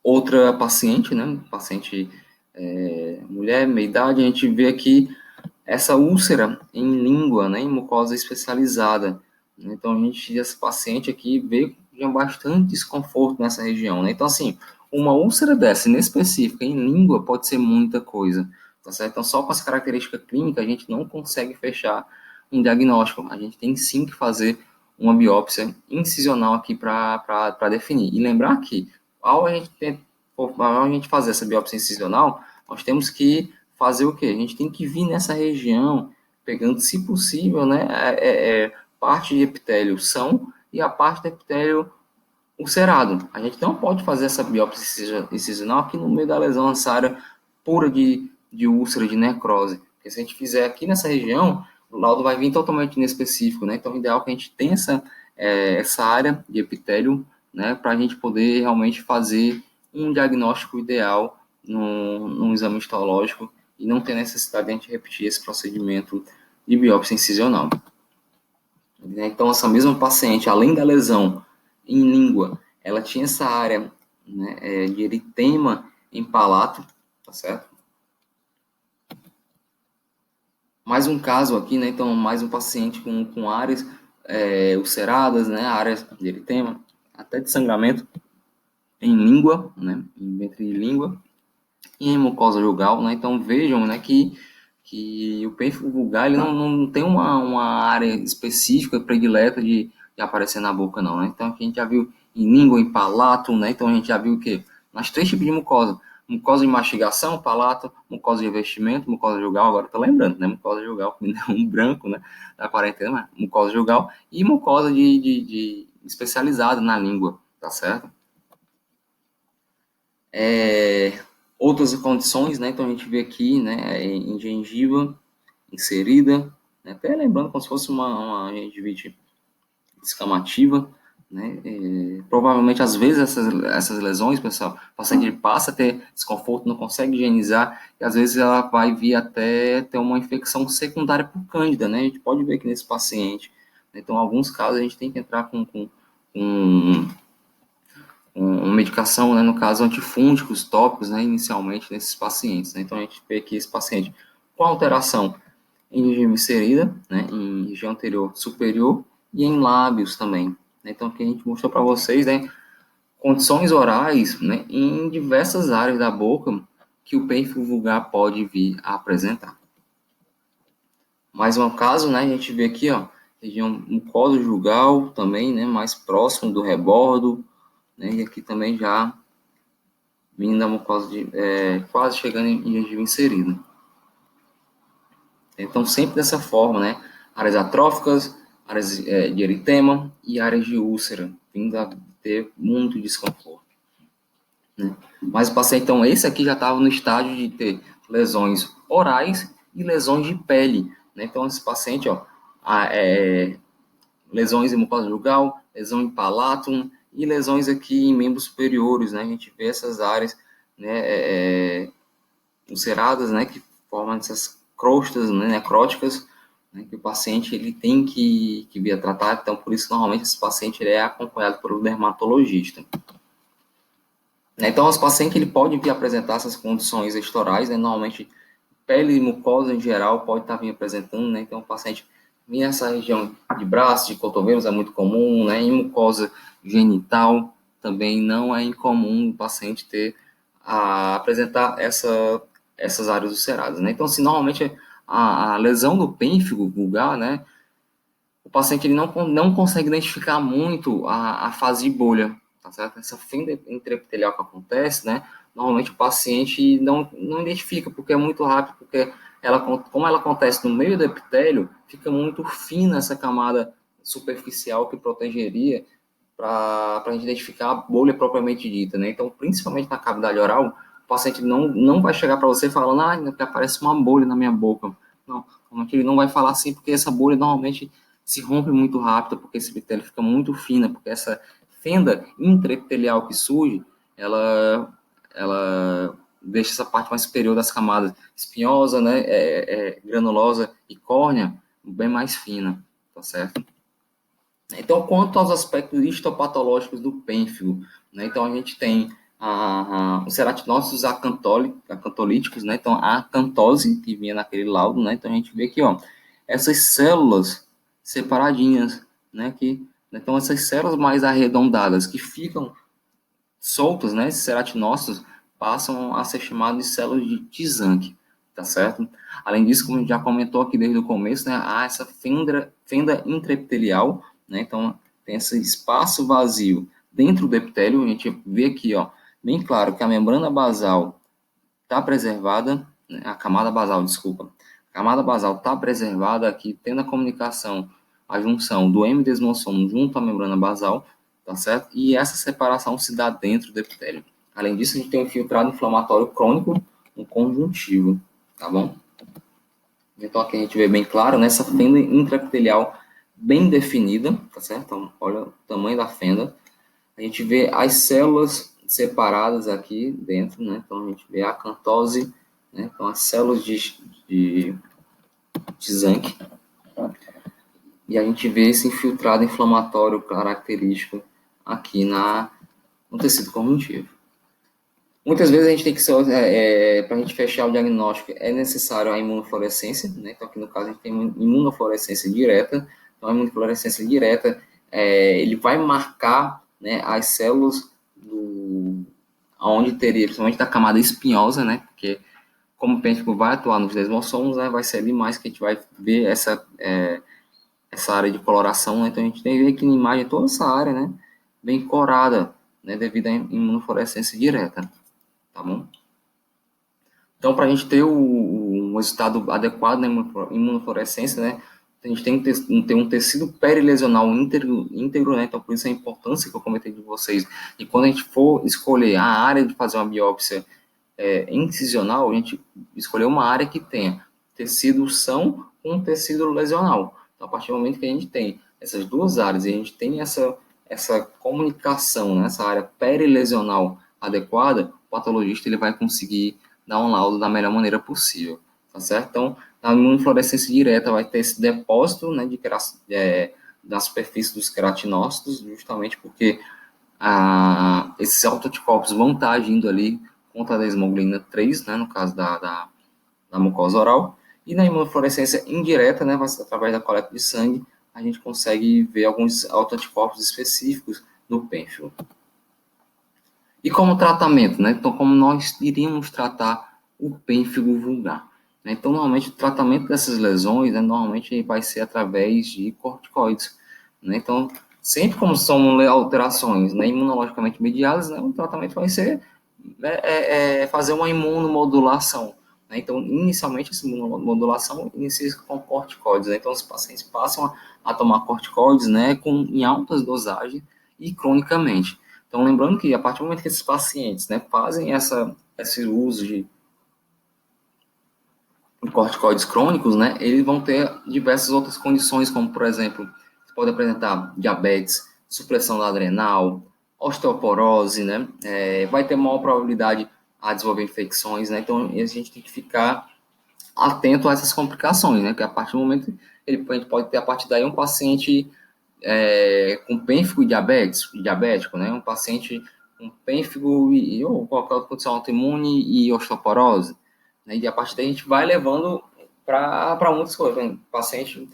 A: Outra paciente, né, paciente mulher, meia-idade, a gente vê aqui essa úlcera em língua, né, em mucosa especializada. Então, essa paciente aqui vê já bastante desconforto nessa região, né? Então, assim, uma úlcera dessa, específica, em língua, pode ser muita coisa, tá certo? Então, só com essa característica clínica, a gente não consegue fechar um diagnóstico. A gente tem sim que fazer uma biópsia incisional aqui para definir. E lembrar que, ao a gente para a gente fazer essa biópsia incisional, nós temos que fazer o quê? A gente tem que vir nessa região, pegando, se possível, né, parte de epitélio são e a parte do epitélio ulcerado. A gente não pode fazer essa biópsia incisional aqui no meio da lesão, nessa área pura de úlcera, de necrose. Porque se a gente fizer aqui nessa região, o laudo vai vir totalmente inespecífico, né? Então, o ideal é que a gente tenha essa área de epitélio, né, para a gente poder realmente fazer um diagnóstico ideal num exame histológico e não ter necessidade de a gente repetir esse procedimento de biópsia incisional. Então, essa mesma paciente, além da lesão em língua, ela tinha essa área, né, de eritema em palato, tá certo? Mais um caso aqui, né? Então, mais um paciente com áreas ulceradas, né? Áreas de eritema, até de sangramento em língua, né? Em ventre de língua e em mucosa jugal, né? Então, vejam, né, que o pênfigo vulgar ele não tem uma área específica predileta de aparecer na boca, não, né? Então, aqui a gente já viu em língua, em palato, né? Então, a gente já viu o quê? Nas 3 tipos de mucosa. Mucosa de mastigação, palato, mucosa de revestimento, mucosa jugal, agora tô lembrando, né? Mucosa jugal, um branco, né? Da quarentena, mas mucosa jugal e mucosa de especializada na língua, tá certo? Outras condições, né? Então a gente vê aqui, né? Em gengiva inserida, né, até lembrando como se fosse uma gengivite descamativa, né? Provavelmente, às vezes, essas lesões, pessoal, o paciente passa a ter desconforto, não consegue higienizar, e às vezes ela vai vir até ter uma infecção secundária por cândida, né? A gente pode ver aqui nesse paciente. Então, em alguns casos, a gente tem que entrar com uma medicação, né, no caso, antifúngicos tópicos, né, inicialmente nesses pacientes, né? Então, a gente vê aqui esse paciente com alteração em gengiva inserida, né, em região anterior superior e em lábios também. Então, aqui a gente mostrou para vocês, né, condições orais, né, em diversas áreas da boca que o pênfigo vulgar pode vir a apresentar. Mais um caso, né, a gente vê aqui, ó, região mucosa jugal também, né, mais próximo do rebordo, né, e aqui também já vindo da mucosa quase chegando em gengiva inserida. Então, sempre dessa forma, né? Áreas atróficas, áreas de eritema e áreas de úlcera, vindo a ter muito desconforto. Né? Mas o paciente, então, esse aqui já estava no estágio de ter lesões orais e lesões de pele. Né? Então, esse paciente, ó, lesões em mucosa jugal, lesão em palatum e lesões aqui em membros superiores, né? A gente vê essas áreas, né, ulceradas, né, que formam essas crostas, né, necróticas, né, que o paciente ele tem que vir a tratar. Então, por isso, normalmente, esse paciente ele é acompanhado por um dermatologista. Então, esse paciente ele pode vir apresentar essas condições estorais, né, normalmente, pele e mucosa em geral pode estar vindo apresentando, né, então o paciente vem nessa região de braços, de cotovelos é muito comum, né, em mucosa genital também não é incomum o paciente apresentar essas áreas ulceradas, né, então assim, normalmente a lesão do pênfigo vulgar, né, o paciente ele não consegue identificar muito a fase de bolha, tá certo? Essa fenda intraepitelial que acontece, né? Normalmente o paciente não identifica, porque é muito rápido, porque como ela acontece no meio do epitélio, fica muito fina essa camada superficial que protegeria para a gente identificar a bolha propriamente dita, né? Então, principalmente na cavidade oral, o paciente não vai chegar para você falando, que aparece uma bolha na minha boca. Não, normalmente ele não vai falar assim, porque essa bolha normalmente se rompe muito rápido, porque esse epitélio fica muito fina, porque essa fenda intraepitelial que surge, ela deixa essa parte mais superior das camadas espinhosa, né, granulosa e córnea bem mais fina, tá certo? Então, quanto aos aspectos histopatológicos do pênfigo, né, então a gente tem os ceratinócitos acantolíticos, né, então a acantose que vinha naquele laudo, né, então a gente vê aqui, ó, essas células separadinhas, né, então essas células mais arredondadas que ficam soltas, né, esses ceratinócitos passam a ser chamados de células de Tizank, tá certo? Além disso, como a gente já comentou aqui desde o começo, né, há essa fenda intraepitelial, né, então tem esse espaço vazio dentro do epitélio, a gente vê aqui, ó, bem claro que a membrana basal está preservada, né, a camada basal, desculpa, a camada basal está preservada aqui, tendo a comunicação, a junção do M-desmossomo junto à membrana basal, tá certo? E essa separação se dá dentro do epitélio. Além disso, a gente tem um infiltrado inflamatório crônico, um conjuntivo, tá bom? Então aqui a gente vê bem claro, nessa fenda intraepitelial bem definida, tá certo? Então, olha o tamanho da fenda. A gente vê as células separadas aqui dentro, né? Então a gente vê a acantose, né? Então as células de Zanck. E a gente vê esse infiltrado inflamatório característico aqui no tecido conjuntivo. Muitas vezes a gente tem que, para a gente fechar o diagnóstico, é necessário a imunofluorescência, né? Então aqui no caso a gente tem uma imunofluorescência direta. Então a imunofluorescência direta, ele vai marcar, né, as células onde teria, principalmente da camada espinhosa, né? Porque como o pênfico vai atuar nos desmossomos, né, vai ser ali mais que a gente vai ver essa área de coloração, né? Então a gente tem que ver aqui na imagem toda essa área, né, bem corada, né, devido à imunofluorescência direta, tá bom? Então, para a gente ter um resultado adequado na imunofluorescência, né, a gente tem que ter um tecido perilesional íntegro, né, então por isso a importância que eu comentei de vocês. E quando a gente for escolher a área de fazer uma biópsia incisional, a gente escolher uma área que tenha tecido são com tecido lesional. Então, a partir do momento que a gente tem essas duas áreas e a gente tem essa comunicação, né, essa área perilesional adequada, o patologista ele vai conseguir dar um laudo da melhor maneira possível, tá certo? Então, na imunofluorescência direta vai ter esse depósito, né, da superfície dos queratinócitos, justamente porque esses autoanticorpos vão estar agindo ali contra a desmoglina 3, né, no caso da mucosa oral, e na imunofluorescência indireta, né, através da coleta de sangue, a gente consegue ver alguns autoanticorpos específicos no pênfilo. E como tratamento, né? Então, como nós iríamos tratar o pênfigo vulgar? Né? Então, normalmente, o tratamento dessas lesões, né, normalmente vai ser através de corticoides. Né? Então, sempre como são alterações, né, imunologicamente mediadas, né, o tratamento vai ser fazer uma imunomodulação. Né? Então, inicialmente, essa imunomodulação inicia com corticoides. Né? Então, os pacientes passam a tomar corticoides, né, em altas dosagens e cronicamente. Então, lembrando que a partir do momento que esses pacientes, né, fazem esse uso de corticoides crônicos, né, eles vão ter diversas outras condições, como, por exemplo, você pode apresentar diabetes, supressão adrenal, osteoporose, né, vai ter maior probabilidade a desenvolver infecções, né, então a gente tem que ficar atento a essas complicações, né, que a partir do momento a gente pode ter a partir daí um paciente com pênfigo e diabético, né? Um paciente com pênfigo ou qualquer outra condição autoimune e osteoporose. Né? E a partir daí a gente vai levando para muitas coisas. O paciente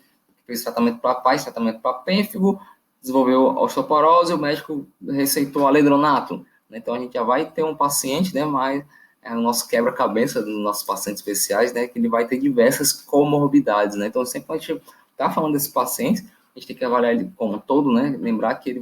A: fez tratamento para paz, tratamento para pênfigo, desenvolveu osteoporose, o médico receitou alendronato. Né? Então a gente já vai ter um paciente, né? Mas o nosso quebra-cabeça dos nossos pacientes especiais, né? Que ele vai ter diversas comorbidades, né? Então sempre que a gente está falando desse paciente, a gente tem que avaliar ele como um todo, né? Lembrar que ele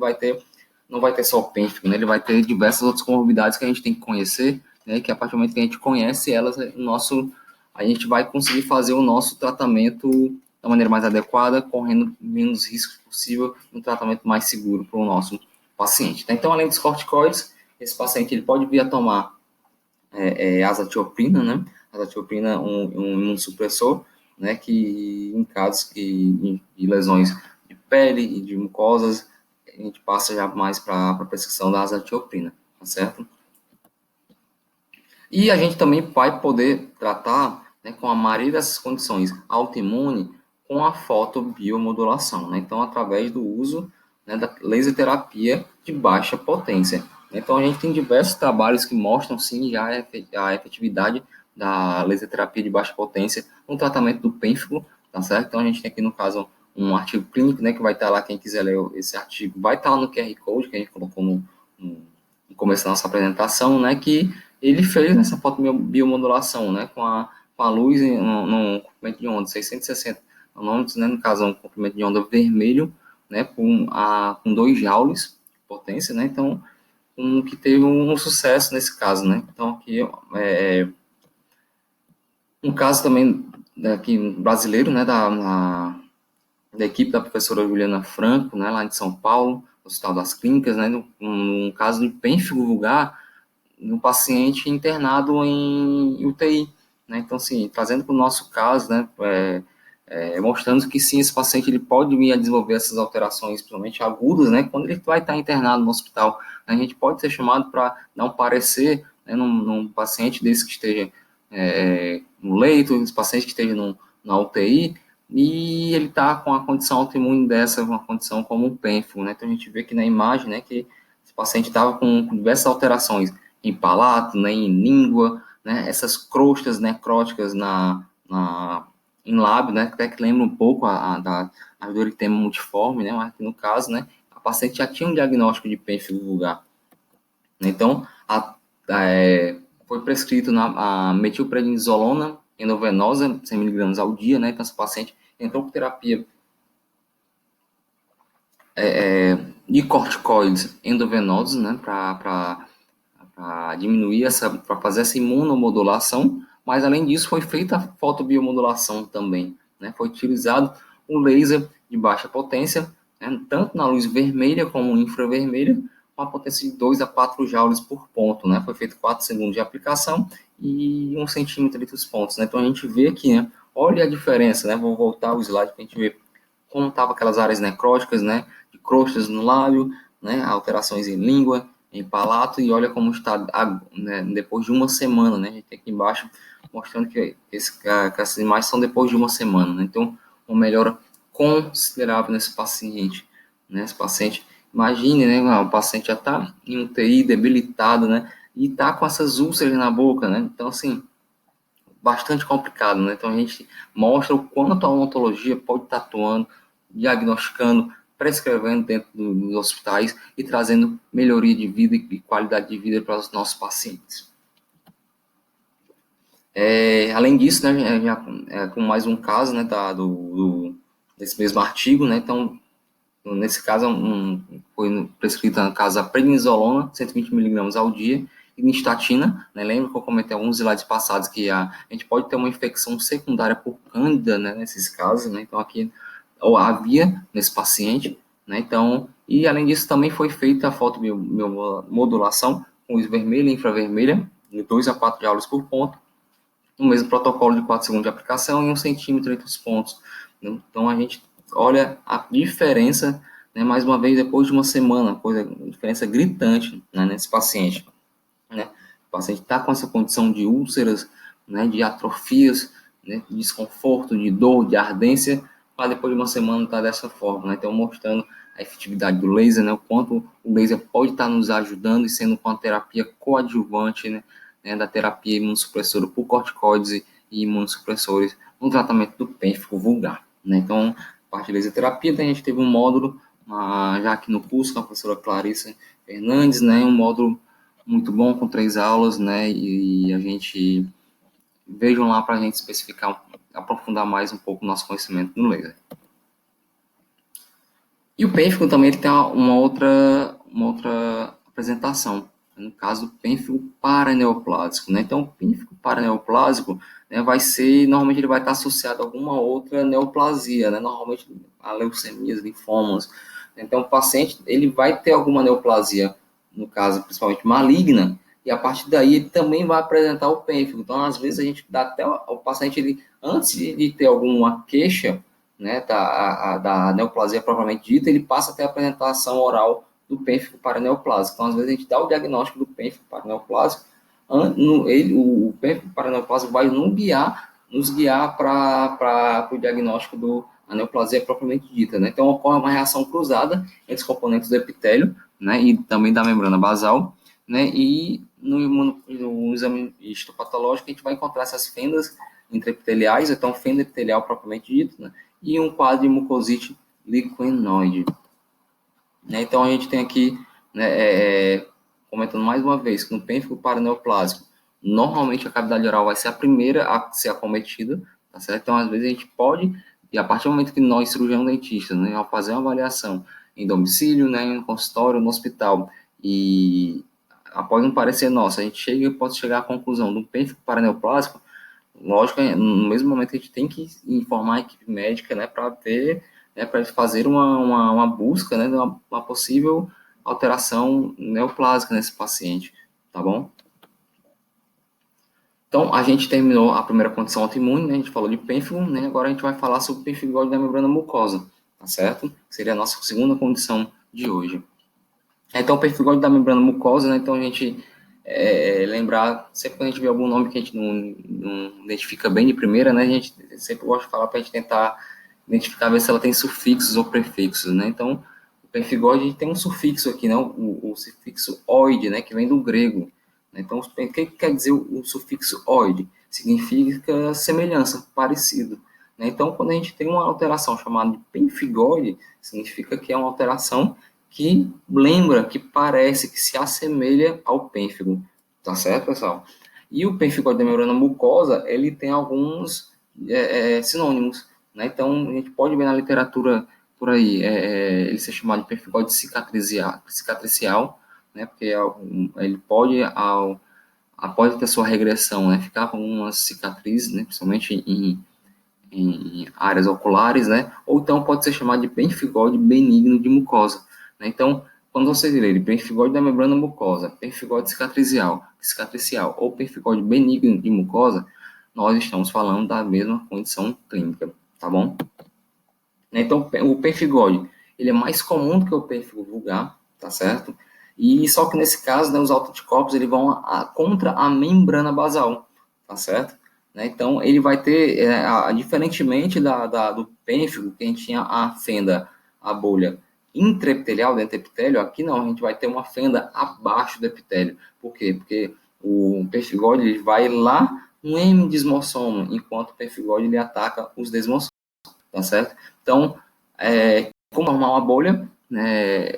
A: não vai ter só o pênfigo, né? Ele vai ter diversas outras comorbidades que a gente tem que conhecer, né? Que a partir do momento que a gente conhece elas, a gente vai conseguir fazer o nosso tratamento da maneira mais adequada, correndo menos risco possível, um tratamento mais seguro para o nosso paciente. Tá? Então, além dos corticoides, esse paciente ele pode vir a tomar azatioprina, né? Azatioprina é um imunossupressor, né? Que em casos de lesões de pele e de mucosas, a gente passa já mais para a prescrição da azatioprina, tá certo? E a gente também vai poder tratar, né, com a maioria dessas condições autoimune com a fotobiomodulação, né? Então, através do uso, né, da laser-terapia de baixa potência. Então, a gente tem diversos trabalhos que mostram, sim, já a efetividade da laser-terapia de baixa potência no tratamento do pênfigo, tá certo? Então, a gente tem aqui, no caso, um artigo clínico, né, que vai estar lá, quem quiser ler esse artigo, vai estar lá no QR Code, que a gente colocou no começo da nossa apresentação, né, que ele fez essa fotobiomodulação, né, com a luz no comprimento de onda 660 nanômetros, né, no caso, um comprimento de onda vermelho, né, com 2 joules de potência, né, então que teve um sucesso nesse caso, né? Então, aqui um caso também aqui brasileiro, né, da equipe da professora Juliana Franco, né, lá de São Paulo, no Hospital das Clínicas, né, num caso de pênfigo vulgar, um paciente internado em UTI, né? Então, assim, trazendo para o nosso caso, né, mostrando que sim, esse paciente ele pode vir a desenvolver essas alterações, principalmente agudas, né, quando ele vai estar internado no hospital. A gente pode ser chamado para dar um parecer, né, num paciente desse que esteja no leito, esse paciente que esteja na UTI, e ele está com a condição autoimune dessa, uma condição como um pênfigo, né? Então a gente vê aqui na imagem, né, que esse paciente estava com diversas alterações em palato, né, em língua, né, essas crostas necróticas em lábio, né, até que lembra um pouco a do eritema multiforme, né, mas aqui no caso, né, a paciente já tinha um diagnóstico de pênfigo vulgar. Então, foi prescrito a metilprednisolona endovenosa, 100 mg ao dia, né, então essa paciente entrou com terapia de corticoides endovenosos, né, para diminuir para fazer essa imunomodulação, mas além disso foi feita a fotobiomodulação também, né, foi utilizado o laser de baixa potência, né, tanto na luz vermelha como infravermelha, com a potência de 2 a 4 joules por ponto, né, foi feito 4 segundos de aplicação e 1 centímetro entre os pontos, né, então a gente vê aqui, né, olha a diferença, né, vou voltar o slide para a gente ver como estavam aquelas áreas necróticas, né, de crostas no lábio, né, alterações em língua, em palato, e olha como está, né, depois de uma semana, né, a gente tem aqui embaixo mostrando que essas imagens são depois de uma semana, né, então uma melhora considerável nesse paciente, né, esse paciente, imagine, né, o paciente já está em UTI, debilitado, né, e está com essas úlceras na boca, né, então assim, bastante complicado, né? Então a gente mostra o quanto a odontologia pode estar atuando, diagnosticando, prescrevendo dentro dos hospitais e trazendo melhoria de vida e qualidade de vida para os nossos pacientes. Além disso, né, com mais um caso, né, desse mesmo artigo, né, então, nesse caso, foi prescrita, no caso, a prednisolona, 120 mg ao dia, e nistatina, né, lembra que eu comentei alguns slides passados que a gente pode ter uma infecção secundária por cândida, né, nesses casos, né, então aqui ou havia nesse paciente, né, então, e além disso também foi feita a fotobiomodulação com luz vermelha e infravermelha, de 2 a 4 joules por ponto, no mesmo protocolo de 4 segundos de aplicação e 1 centímetro entre os pontos. Então a gente olha a diferença, né, mais uma vez, depois de uma semana, diferença gritante, né, nesse paciente. Né? O paciente está com essa condição de úlceras, né, de atrofias, né, de desconforto, de dor, de ardência, para depois de uma semana estar dessa forma. Né? Então, mostrando a efetividade do laser, né, o quanto o laser pode estar nos ajudando e sendo com a terapia coadjuvante, né, da terapia imunossupressora por corticoides e imunossupressores no tratamento do pênfigo vulgar. Né? Então, a parte de laser terapia, a gente teve um módulo, já aqui no curso, com a professora Clarissa Fernandes, né, um módulo muito bom, com 3 aulas, né, e a gente, vejam lá para a gente especificar, aprofundar mais um pouco o nosso conhecimento no laser. E o pênfigo também ele tem uma outra apresentação, no caso do pênfigo paraneoplásico, né, então o pênfigo paraneoplásico, né, normalmente ele vai estar associado a alguma outra neoplasia, né, normalmente a leucemias, linfomas, então o paciente ele vai ter alguma neoplasia, no caso principalmente maligna, e a partir daí ele também vai apresentar o pênfigo. Então às vezes a gente dá até o paciente, ele, antes de ter alguma queixa, né, da neoplasia propriamente dita, ele passa a ter a apresentação oral do pênfigo paraneoplásico. Então, às vezes, a gente dá o diagnóstico do pênfigo paraneoplásico, o pênfigo paraneoplásico vai nos guiar para o diagnóstico da neoplasia propriamente dita. Né? Então, ocorre uma reação cruzada entre os componentes do epitélio, né, e também da membrana basal, né, e no exame histopatológico a gente vai encontrar essas fendas intraepiteliais, então fenda epitelial propriamente dita, né, e um quadro de mucosite liquenoide. Né, então a gente tem aqui, né, comentando mais uma vez, que no pênfigo paraneoplásico, normalmente a cavidade oral vai ser a primeira a ser acometida, tá certo? Então às vezes a gente pode, e a partir do momento que nós, cirurgião dentista, né, ao fazer uma avaliação em domicílio, né, em consultório, no hospital, e após um parecer nosso, a gente pode chegar à conclusão do pênfigo paraneoplásico. Lógico, no mesmo momento a gente tem que informar a equipe médica, né, para ver, né, para fazer uma busca, né, de uma possível alteração neoplásica nesse paciente, tá bom? Então, a gente terminou a primeira condição autoimune, né, a gente falou de pênfigo, né, agora a gente vai falar sobre o pemphigoide da membrana mucosa, tá certo? Seria a nossa segunda condição de hoje. Então, o pemphigoide da membrana mucosa, né, então a gente lembrar, sempre que a gente vê algum nome que a gente não identifica bem de primeira, né, a gente sempre gosta de falar para a gente tentar identificar, ver se ela tem sufixos ou prefixos, né, então o pemphigoide a gente tem um sufixo aqui, né, o sufixo oide, né, que vem do grego, né, então o que quer dizer o sufixo oide? Significa semelhança, parecido, né, então quando a gente tem uma alteração chamada de pemphigoide, significa que é uma alteração que lembra, que parece, que se assemelha ao pênfigo, tá certo, pessoal? E o pemphigoide da membrana mucosa, ele tem alguns sinônimos, né? Então, a gente pode ver na literatura por aí, ele ser chamado de pemphigoide cicatricial, né? Porque ele pode, após ter sua regressão, né, ficar com algumas cicatrizes, né, principalmente em áreas oculares, né? Ou então pode ser chamado de pemphigoide benigno de mucosa, né? Então, quando você ler pemphigoide da membrana mucosa, pemphigoide cicatricial ou pemphigoide benigno de mucosa, nós estamos falando da mesma condição clínica, tá bom? Então, o pemphigoide, ele é mais comum do que o pênfigo vulgar, tá certo? E só que nesse caso, né, os autoanticorpos eles vão contra a membrana basal, tá certo? Né? Então, ele vai ter, diferentemente do pênfigo, que a gente tinha a fenda, a bolha intraepitelial dentro do epitélio, aqui não, a gente vai ter uma fenda abaixo do epitélio. Por quê? Porque o pemphigoide ele vai lá no hemidesmossoma, enquanto o pemphigoide ele ataca os desmossomas, tá certo? Então, como formar uma bolha, né,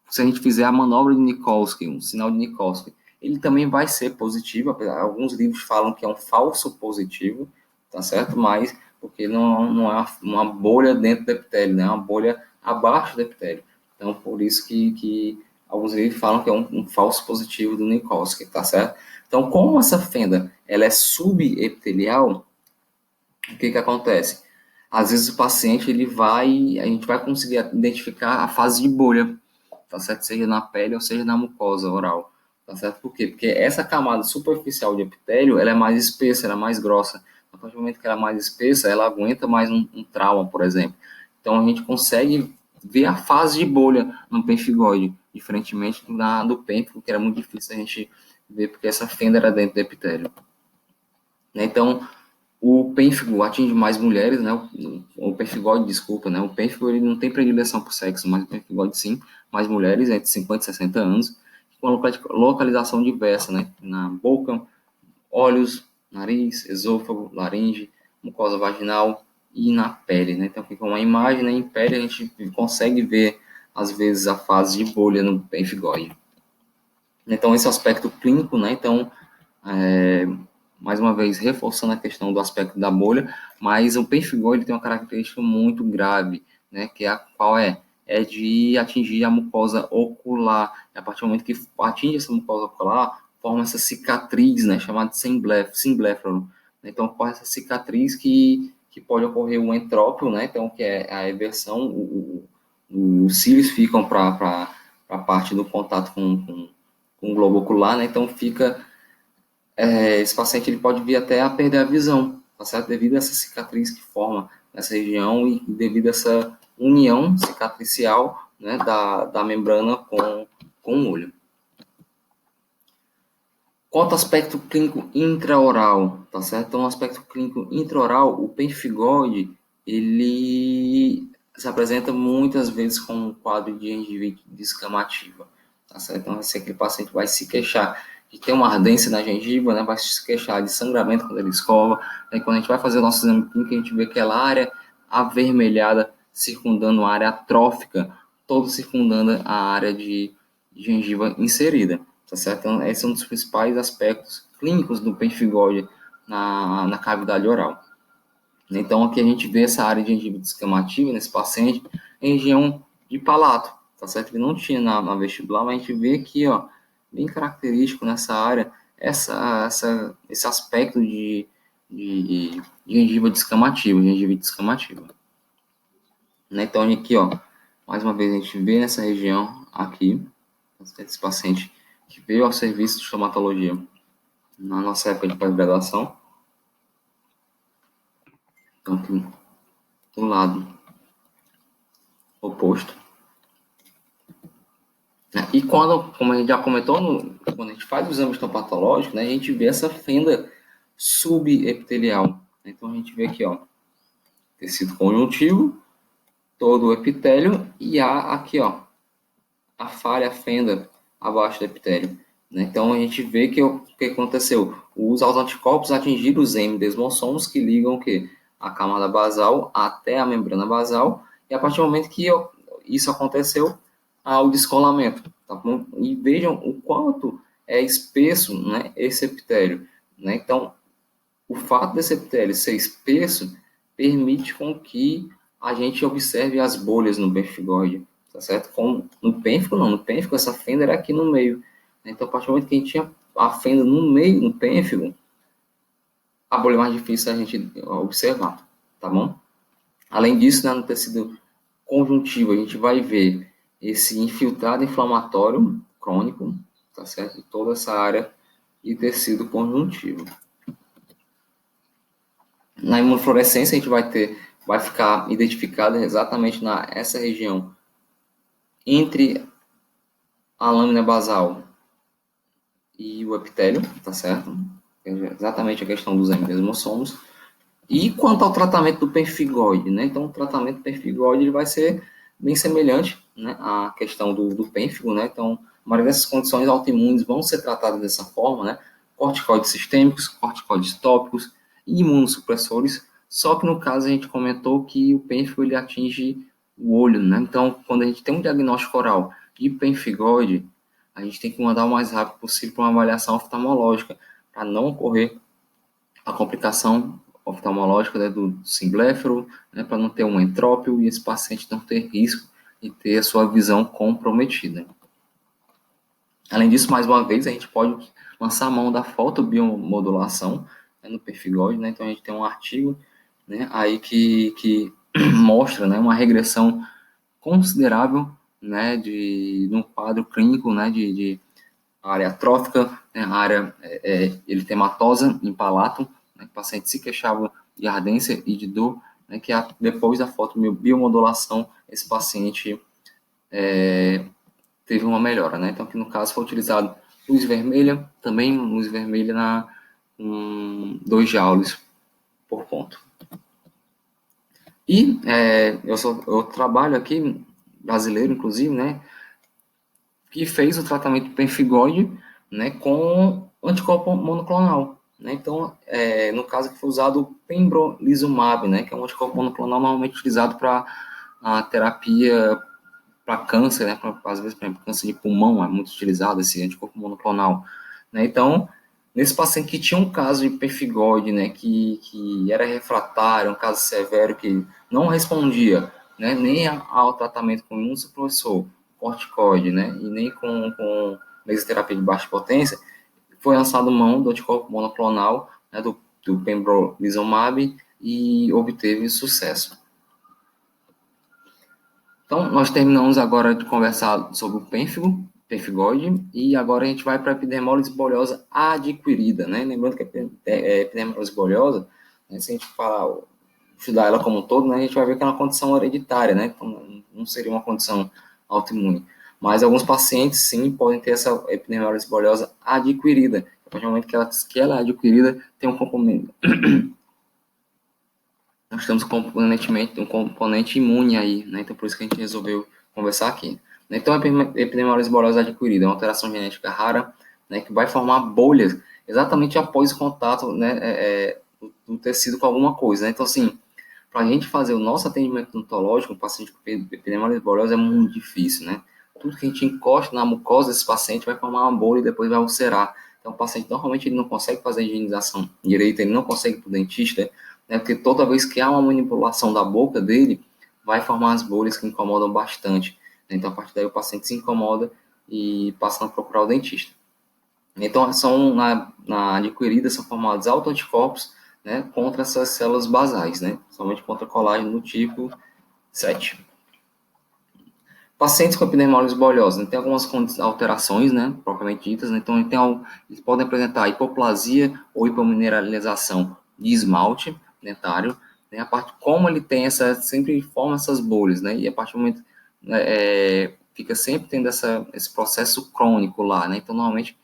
A: se a gente fizer a manobra de Nikolsky, um sinal de Nikolsky, ele também vai ser positivo, alguns livros falam que é um falso positivo, tá certo? Mas, porque não é uma bolha dentro do epitélio, né? É uma bolha abaixo do epitélio. Então, por isso que alguns livros falam que é um falso positivo do Nikolsky, tá certo? Então, como essa fenda ela é subepitelial, o que acontece? Às vezes o paciente, a gente vai conseguir identificar a fase de bolha, tá certo? Seja na pele ou seja na mucosa oral, tá certo? Por quê? Porque essa camada superficial de epitélio, ela é mais espessa, ela é mais grossa. A partir do momento que ela é mais espessa, ela aguenta mais um trauma, por exemplo. Então a gente consegue ver a fase de bolha no pemphigoide, diferentemente do pênfigo, que era muito difícil a gente ver, porque essa fenda era dentro do epitélio. Então, o pênfigo atinge mais mulheres, né? O pemphigoide, desculpa, né? O pênfigo ele não tem predileção por sexo, mas o pemphigoide sim, mais mulheres entre 50 e 60 anos, com localização diversa, né? Na boca, olhos, nariz, esôfago, laringe, mucosa vaginal e na pele, né? Então fica uma imagem, né? Em pele a gente consegue ver às vezes a fase de bolha no pemphigoide. Então esse é o aspecto clínico, né? Então mais uma vez, reforçando a questão do aspecto da bolha, mas o pemphigoide tem uma característica muito grave, né, que é a qual é de atingir a mucosa ocular. A partir do momento que atinge essa mucosa ocular, forma essa cicatriz, né, chamada de symblepharon. Então, ocorre essa cicatriz que pode ocorrer um entrópio, né, então, que é a eversão, os cílios ficam para a parte do contato com o globo ocular, né, então fica esse paciente ele pode vir até a perder a visão, tá certo? Devido a essa cicatriz que forma nessa região e devido a essa união cicatricial, né, da membrana com o olho. Quanto ao aspecto clínico intraoral, tá certo? Então, no aspecto clínico intraoral, o pemphigoide, ele se apresenta muitas vezes com um quadro de gengivite descamativa, tá certo? Então, assim, aquele paciente vai se queixar de ter uma ardência na gengiva, né? Vai se queixar de sangramento quando ele escova, né? Quando a gente vai fazer o nosso exame clínico, a gente vê aquela área avermelhada circundando a área atrófica, toda circundando a área de gengiva inserida. Tá certo? Então, esse é um dos principais aspectos clínicos do pemphigoide na cavidade oral. Então, aqui a gente vê essa área de gengiva descamativa nesse paciente em região de palato, tá certo? Ele não tinha na vestibular, mas a gente vê aqui, ó, bem característico nessa área, esse aspecto de gengiva descamativa, né? Então, aqui, ó, mais uma vez a gente vê nessa região aqui, esse paciente que veio ao serviço de estomatologia na nossa época de pós-graduação. Então, aqui do lado oposto. E quando, como a gente já comentou, quando a gente faz o exame histopatológico, né, a gente vê essa fenda subepitelial. Então, a gente vê aqui, ó, tecido conjuntivo, todo o epitélio, e há aqui, ó, a falha, a fenda abaixo do epitélio. Né? Então, a gente vê que o que aconteceu? Os autoanticorpos atingiram os M-desmossomos que ligam o quê? A camada basal até a membrana basal, e a partir do momento que isso aconteceu, há o descolamento. Tá bom? E vejam o quanto é espesso, né, esse epitélio. Né? Então, o fato desse epitélio ser espesso permite com que a gente observe as bolhas no pemphigoide, tá certo? Como no pênfico, não. No pênfico, essa fenda era aqui no meio. Então, a partir do momento que a gente tinha a fenda no meio, no pênfico, a bolha é mais difícil a gente observar, tá bom? Além disso, né, no tecido conjuntivo, a gente vai ver esse infiltrado inflamatório crônico, tá certo? De toda essa área e tecido conjuntivo. Na imunofluorescência, a gente vai ficar identificado exatamente nessa região entre a lâmina basal e o epitélio, tá certo? Exatamente a questão dos M-desmossomos. E quanto ao tratamento do pemphigoide, né? Então, o tratamento do pemphigoide ele vai ser bem semelhante, né, à questão do pênfigo, né? Então, a maioria dessas condições autoimunes vão ser tratadas dessa forma, né? Corticoides sistêmicos, corticoides tópicos e imunossupressores. Só que no caso a gente comentou que o pênfigo ele atinge o olho, né? Então, quando a gente tem um diagnóstico oral de pemphigoide, a gente tem que mandar o mais rápido possível para uma avaliação oftalmológica, para não ocorrer a complicação oftalmológica, né, do singléfero, né, para não ter um entrópio e esse paciente não ter risco de ter a sua visão comprometida. Além disso, mais uma vez, a gente pode lançar a mão da fotobiomodulação, né, no pemphigoide, né? Então a gente tem um artigo, né, aí que mostra, né, uma regressão considerável, né, no quadro clínico, né, de área atrófica, né, área eritematosa em palato, né, que o paciente se queixava de ardência e de dor, né, que depois da fotobiomodulação, esse paciente teve uma melhora, né? Então, aqui no caso foi utilizado luz vermelha, também luz vermelha na 2 joules por ponto. E eu trabalho aqui, brasileiro inclusive, né, que fez o tratamento do pemphigoide, né, com anticorpo monoclonal. Né? Então, no caso que foi usado o pembrolizumab, né, que é um anticorpo monoclonal normalmente utilizado para a terapia para câncer, né, às vezes, por exemplo, câncer de pulmão é muito utilizado esse anticorpo monoclonal. Né? Então, nesse paciente que tinha um caso de pemphigoide, né, que era refratário, um caso severo que não respondia, né, nem ao tratamento com imunossupressor, corticoide, né, e nem com mesoterapia de baixa potência, foi lançado mão do anticorpo monoclonal, né, do pembrolizumab e obteve sucesso. Então, nós terminamos agora de conversar sobre o pemphigoide, e agora a gente vai para a epidermólise bolhosa adquirida, né? Lembrando que a epidermólise bolhosa, né, se a gente estudar ela como um todo, né, a gente vai ver que é uma condição hereditária, né? Então, não seria uma condição autoimune. Mas alguns pacientes, sim, podem ter essa epidermólise bolhosa adquirida. A partir do momento que ela é adquirida, tem um componente... Nós temos um componente imune aí, né? Então, por isso que a gente resolveu conversar aqui. Então, a epidermólise bolhosa adquirida é uma alteração genética rara, né, que vai formar bolhas exatamente após o contato, né, do tecido com alguma coisa. Né? Então, assim, para a gente fazer o nosso atendimento odontológico, o paciente com epidermólise bolhosa é muito difícil, né? Tudo que a gente encosta na mucosa desse paciente vai formar uma bolha e depois vai ulcerar. Então, o paciente normalmente ele não consegue fazer a higienização direita, ele não consegue ir para o dentista, né? Porque toda vez que há uma manipulação da boca dele, vai formar as bolhas que incomodam bastante. Então, a partir daí, o paciente se incomoda e passa a procurar o dentista. Então, na adquirida, são formados autoanticorpos, né, contra essas células basais, né, somente contra colágeno do tipo 7. Pacientes com epidermólise bolhosa, né, tem algumas alterações, né, propriamente ditas, né, então eles podem apresentar hipoplasia ou hipomineralização de esmalte dentário, né, a parte como ele tem sempre forma essas bolhas, né, e a partir do momento, né, fica sempre tendo esse processo crônico lá, né, então normalmente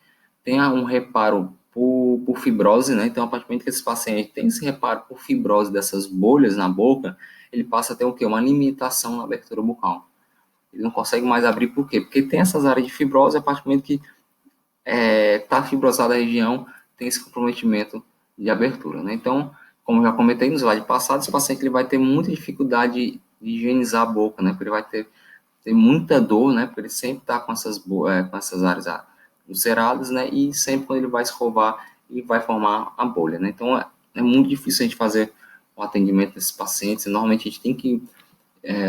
A: tem um reparo por fibrose, né, então a partir do momento que esse paciente tem esse reparo por fibrose dessas bolhas na boca, ele passa a ter o quê? Uma limitação na abertura bucal. Ele não consegue mais abrir, por quê? Porque tem essas áreas de fibrose, a partir do momento que está fibrosada a região, tem esse comprometimento de abertura, né? Então, como já comentei no slide passado, esse paciente ele vai ter muita dificuldade de higienizar a boca, né? Porque ele vai ter muita dor, né? Porque ele sempre está com essas áreas ulceradas, né? E sempre quando ele vai escovar, ele vai formar a bolha, né? Então, é muito difícil a gente fazer o atendimento desses pacientes. Normalmente, a gente tem que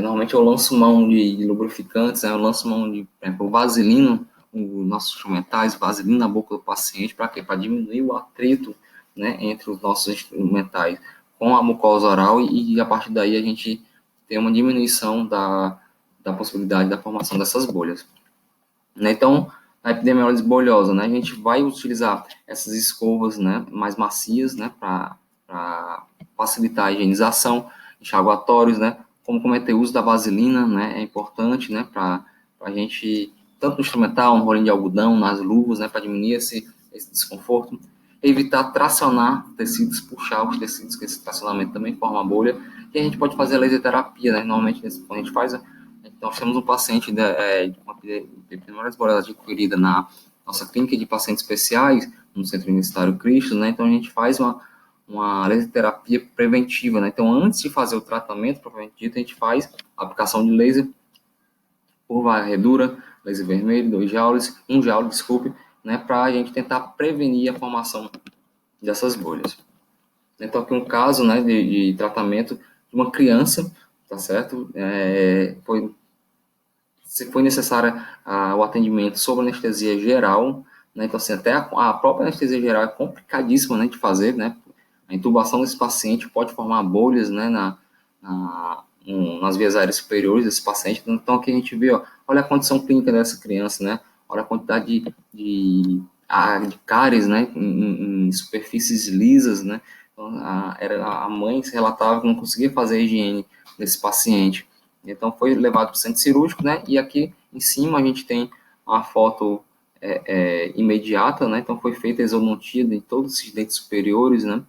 A: normalmente eu lanço mão de lubrificantes, né? Eu lanço mão de, por exemplo, vaselina, os nossos instrumentais, vaselina na boca do paciente, para quê? Para diminuir o atrito, né, entre os nossos instrumentais com a mucosa oral e a partir daí a gente tem uma diminuição da possibilidade da formação dessas bolhas. Né? Então, a epidemiólise bolhosa, né, a gente vai utilizar essas escovas, né, mais macias, né, para facilitar a higienização, enxaguatórios, né, como cometer o uso da vaselina, né, é importante, né, para a gente, tanto no instrumental, no rolinho de algodão, nas luvas, né, para diminuir esse desconforto. Evitar tracionar tecidos, puxar os tecidos, que esse tracionamento também forma bolha. E a gente pode fazer a laser terapia, né, normalmente quando a gente faz nós temos um paciente com epidemiólise bolhosa adquirida na nossa clínica de pacientes especiais, no Centro Universitário Cristo, né? Então a gente faz uma laser terapia preventiva, né? Então antes de fazer o tratamento propriamente dito, a gente faz a aplicação de laser por varredura, laser vermelho, 2 joules, 1 joule, desculpe, né? Para a gente tentar prevenir a formação dessas bolhas. Então aqui um caso, né, de tratamento de uma criança, tá certo? Foi necessário o atendimento sob anestesia geral, né? Então, assim, até a própria anestesia geral é complicadíssima, né, de fazer, né? A intubação desse paciente pode formar bolhas, né, nas vias aéreas superiores desse paciente. Então, aqui a gente vê, ó, olha a condição clínica dessa criança, né? Olha a quantidade de cáries, né, em superfícies lisas, né? Então, a mãe se relatava que não conseguia fazer a higiene desse paciente. Então foi levado para o centro cirúrgico, né? E aqui em cima a gente tem uma foto imediata, né? Então foi feita a exodontia de todos esses dentes superiores, né?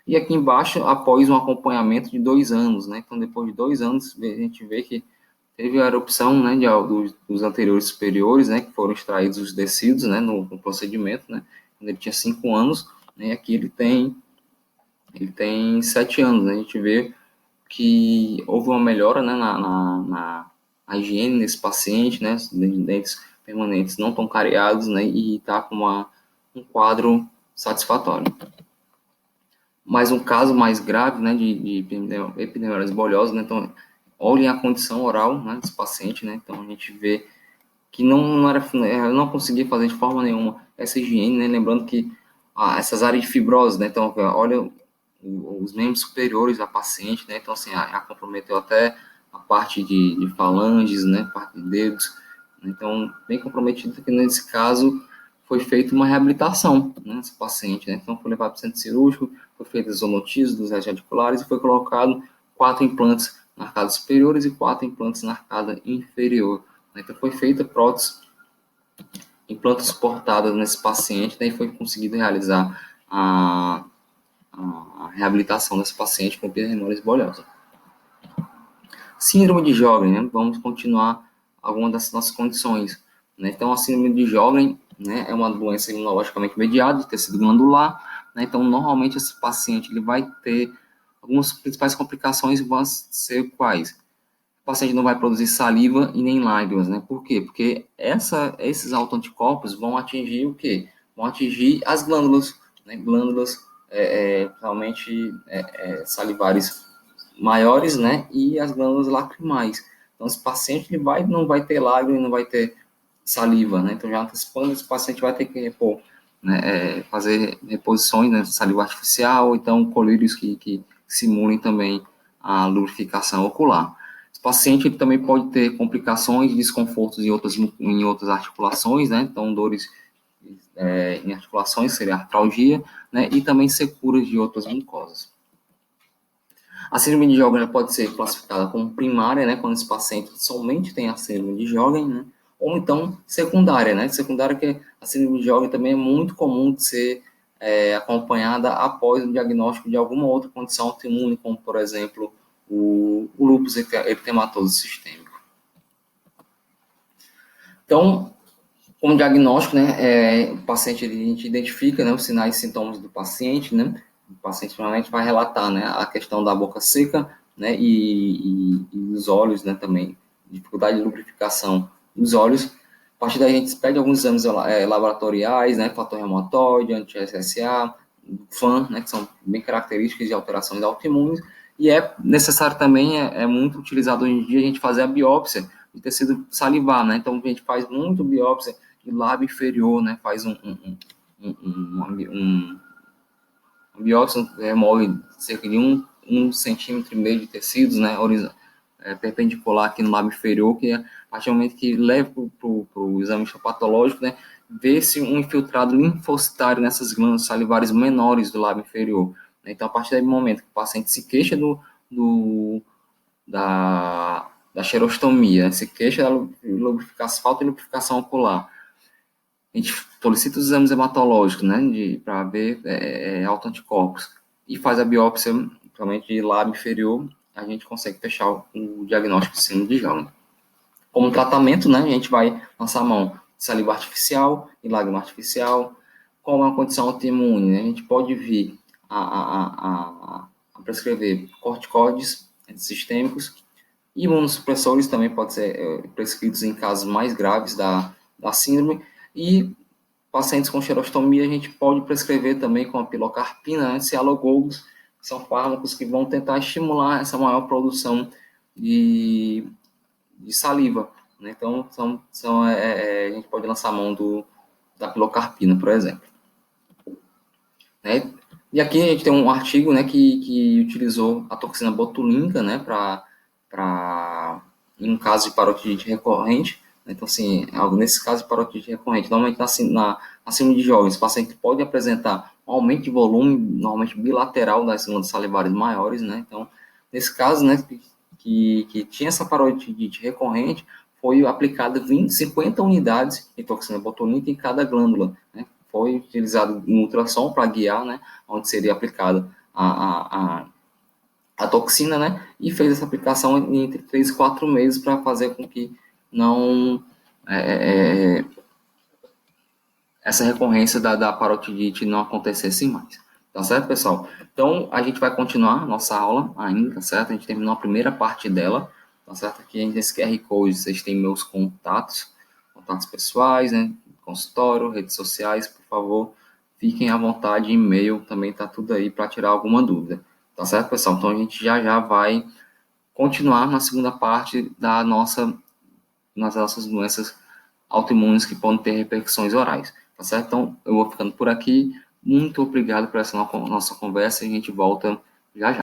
A: E aqui embaixo, após um acompanhamento de 2 anos, né? Então depois de 2 anos a gente vê que teve a erupção, né, dos anteriores superiores, né? Que foram extraídos os tecidos, né? No procedimento, né? Quando ele tinha 5 anos, né? Aqui ele tem 7 anos, né? A gente vê que houve uma melhora, né, na higiene desse paciente, né, dentes permanentes não tão cariados, né, e está com um quadro satisfatório. Mas um caso mais grave, né, de epidemiólise bolhosa, né, então olhem a condição oral, né, desse paciente, né, então a gente vê que não conseguia fazer de forma nenhuma essa higiene, né, lembrando que essas áreas de fibrose, né, então olha os membros superiores da paciente, né? Então, assim, comprometeu até a parte de falanges, né? Parte de dedos. Então, bem comprometido que nesse caso foi feita uma reabilitação, né? Nesse paciente, né? Então, foi levado para o centro cirúrgico, foi feita as zoonoses dos restos radiculares e foi colocado 4 implantes na arcada superiores e 4 implantes na arcada inferior. Né? Então, foi feita prótese implanta suportada nesse paciente, daí foi conseguido realizar a reabilitação desse paciente com epidermólise bolhosa. Síndrome de Sjögren, né? Vamos continuar algumas das nossas condições. Né? Então, a síndrome de Sjögren, né, é uma doença imunologicamente mediada de tecido glandular. Né? Então, normalmente, esse paciente ele vai ter algumas principais complicações vão ser quais? O paciente não vai produzir saliva e nem lágrimas, né? Por quê? Porque esses autoanticorpos vão atingir o quê? Vão atingir as glândulas, né? Glândulas realmente salivares maiores, né? E as glândulas lacrimais. Então, esse paciente ele não vai ter lágrima, não vai ter saliva, né? Então, já antecipando, esse paciente vai ter que repor, né, fazer reposições, né, saliva artificial, ou então colírios que simulem também a lubrificação ocular. Esse paciente ele também pode ter complicações e desconfortos em outras articulações, né? Então, dores em articulações, seria artralgia, né? E também securas de outras mucosas. A síndrome de Sjögren pode ser classificada como primária, né, quando esse paciente somente tem a síndrome de Sjögren, né, ou então secundária, né, secundária que a síndrome de Sjögren também é muito comum de ser acompanhada após o diagnóstico de alguma outra condição autoimune, como, por exemplo, o lúpus eritematoso sistêmico. Então, como diagnóstico, né, o paciente, a gente identifica, né, os sinais e sintomas do paciente, né, o paciente normalmente vai relatar, né, a questão da boca seca, né, e os olhos, né, também, dificuldade de lubrificação dos olhos. A partir daí a gente pede alguns exames laboratoriais, né, fator reumatoide, anti-SSA, FAN, né, que são bem características de alterações autoimunes, e é necessário também, é muito utilizado hoje em dia, a gente fazer a biópsia de tecido salivar, né, então a gente faz muito biópsia de lábio inferior, né, faz uma biópsia, remove cerca de 1,5 centímetro de tecidos, né, perpendicular aqui no lábio inferior, que a partir do momento que leva para o exame histopatológico, né, vê-se um infiltrado linfocitário nessas glândulas salivares menores do lábio inferior. Então, a partir do momento que o paciente se queixa da xerostomia, se queixa da falta de lubrificação ocular, a gente solicita os exames hematológicos, né, para ver autoanticorpos, e faz a biópsia, principalmente de lábio inferior, a gente consegue fechar o diagnóstico de síndrome de Sjögren. Como tratamento, né, a gente vai lançar a mão de saliva artificial e lágrima artificial. Como é uma condição autoimune, né, a gente pode vir a prescrever corticoides sistêmicos, e imunossupressores também podem ser prescritos em casos mais graves da síndrome, e pacientes com xerostomia a gente pode prescrever também com a pilocarpina, né, cialogogos, que são fármacos que vão tentar estimular essa maior produção de saliva, né? Então, a gente pode lançar a mão da pilocarpina, por exemplo. Né? E aqui a gente tem um artigo, né, que utilizou a toxina botulínica, né, em um caso de parotite recorrente. Então, assim, nesse caso de parotite recorrente, normalmente na síndrome de Sjögren, esse paciente pode apresentar um aumento de volume, normalmente bilateral das glândulas salivares maiores, né? Então, nesse caso, né, que tinha essa parotite recorrente, foi aplicada 50 unidades de toxina botulínica em cada glândula, né? Foi utilizado um ultrassom para guiar, né, onde seria aplicada a toxina, né, e fez essa aplicação entre 3 e 4 meses para fazer com que não essa recorrência da parotidite não acontecesse mais. Tá certo, pessoal? Então, a gente vai continuar nossa aula ainda, tá certo? A gente terminou a primeira parte dela, tá certo? Aqui nesse QR Code vocês têm meus contatos pessoais, né? Consultório, redes sociais, por favor, fiquem à vontade, e-mail também tá tudo aí para tirar alguma dúvida. Tá certo, pessoal? Então, a gente já vai continuar na segunda parte nas nossas doenças autoimunes que podem ter repercussões orais. Tá certo? Então, eu vou ficando por aqui. Muito obrigado por essa nossa conversa e a gente volta já já.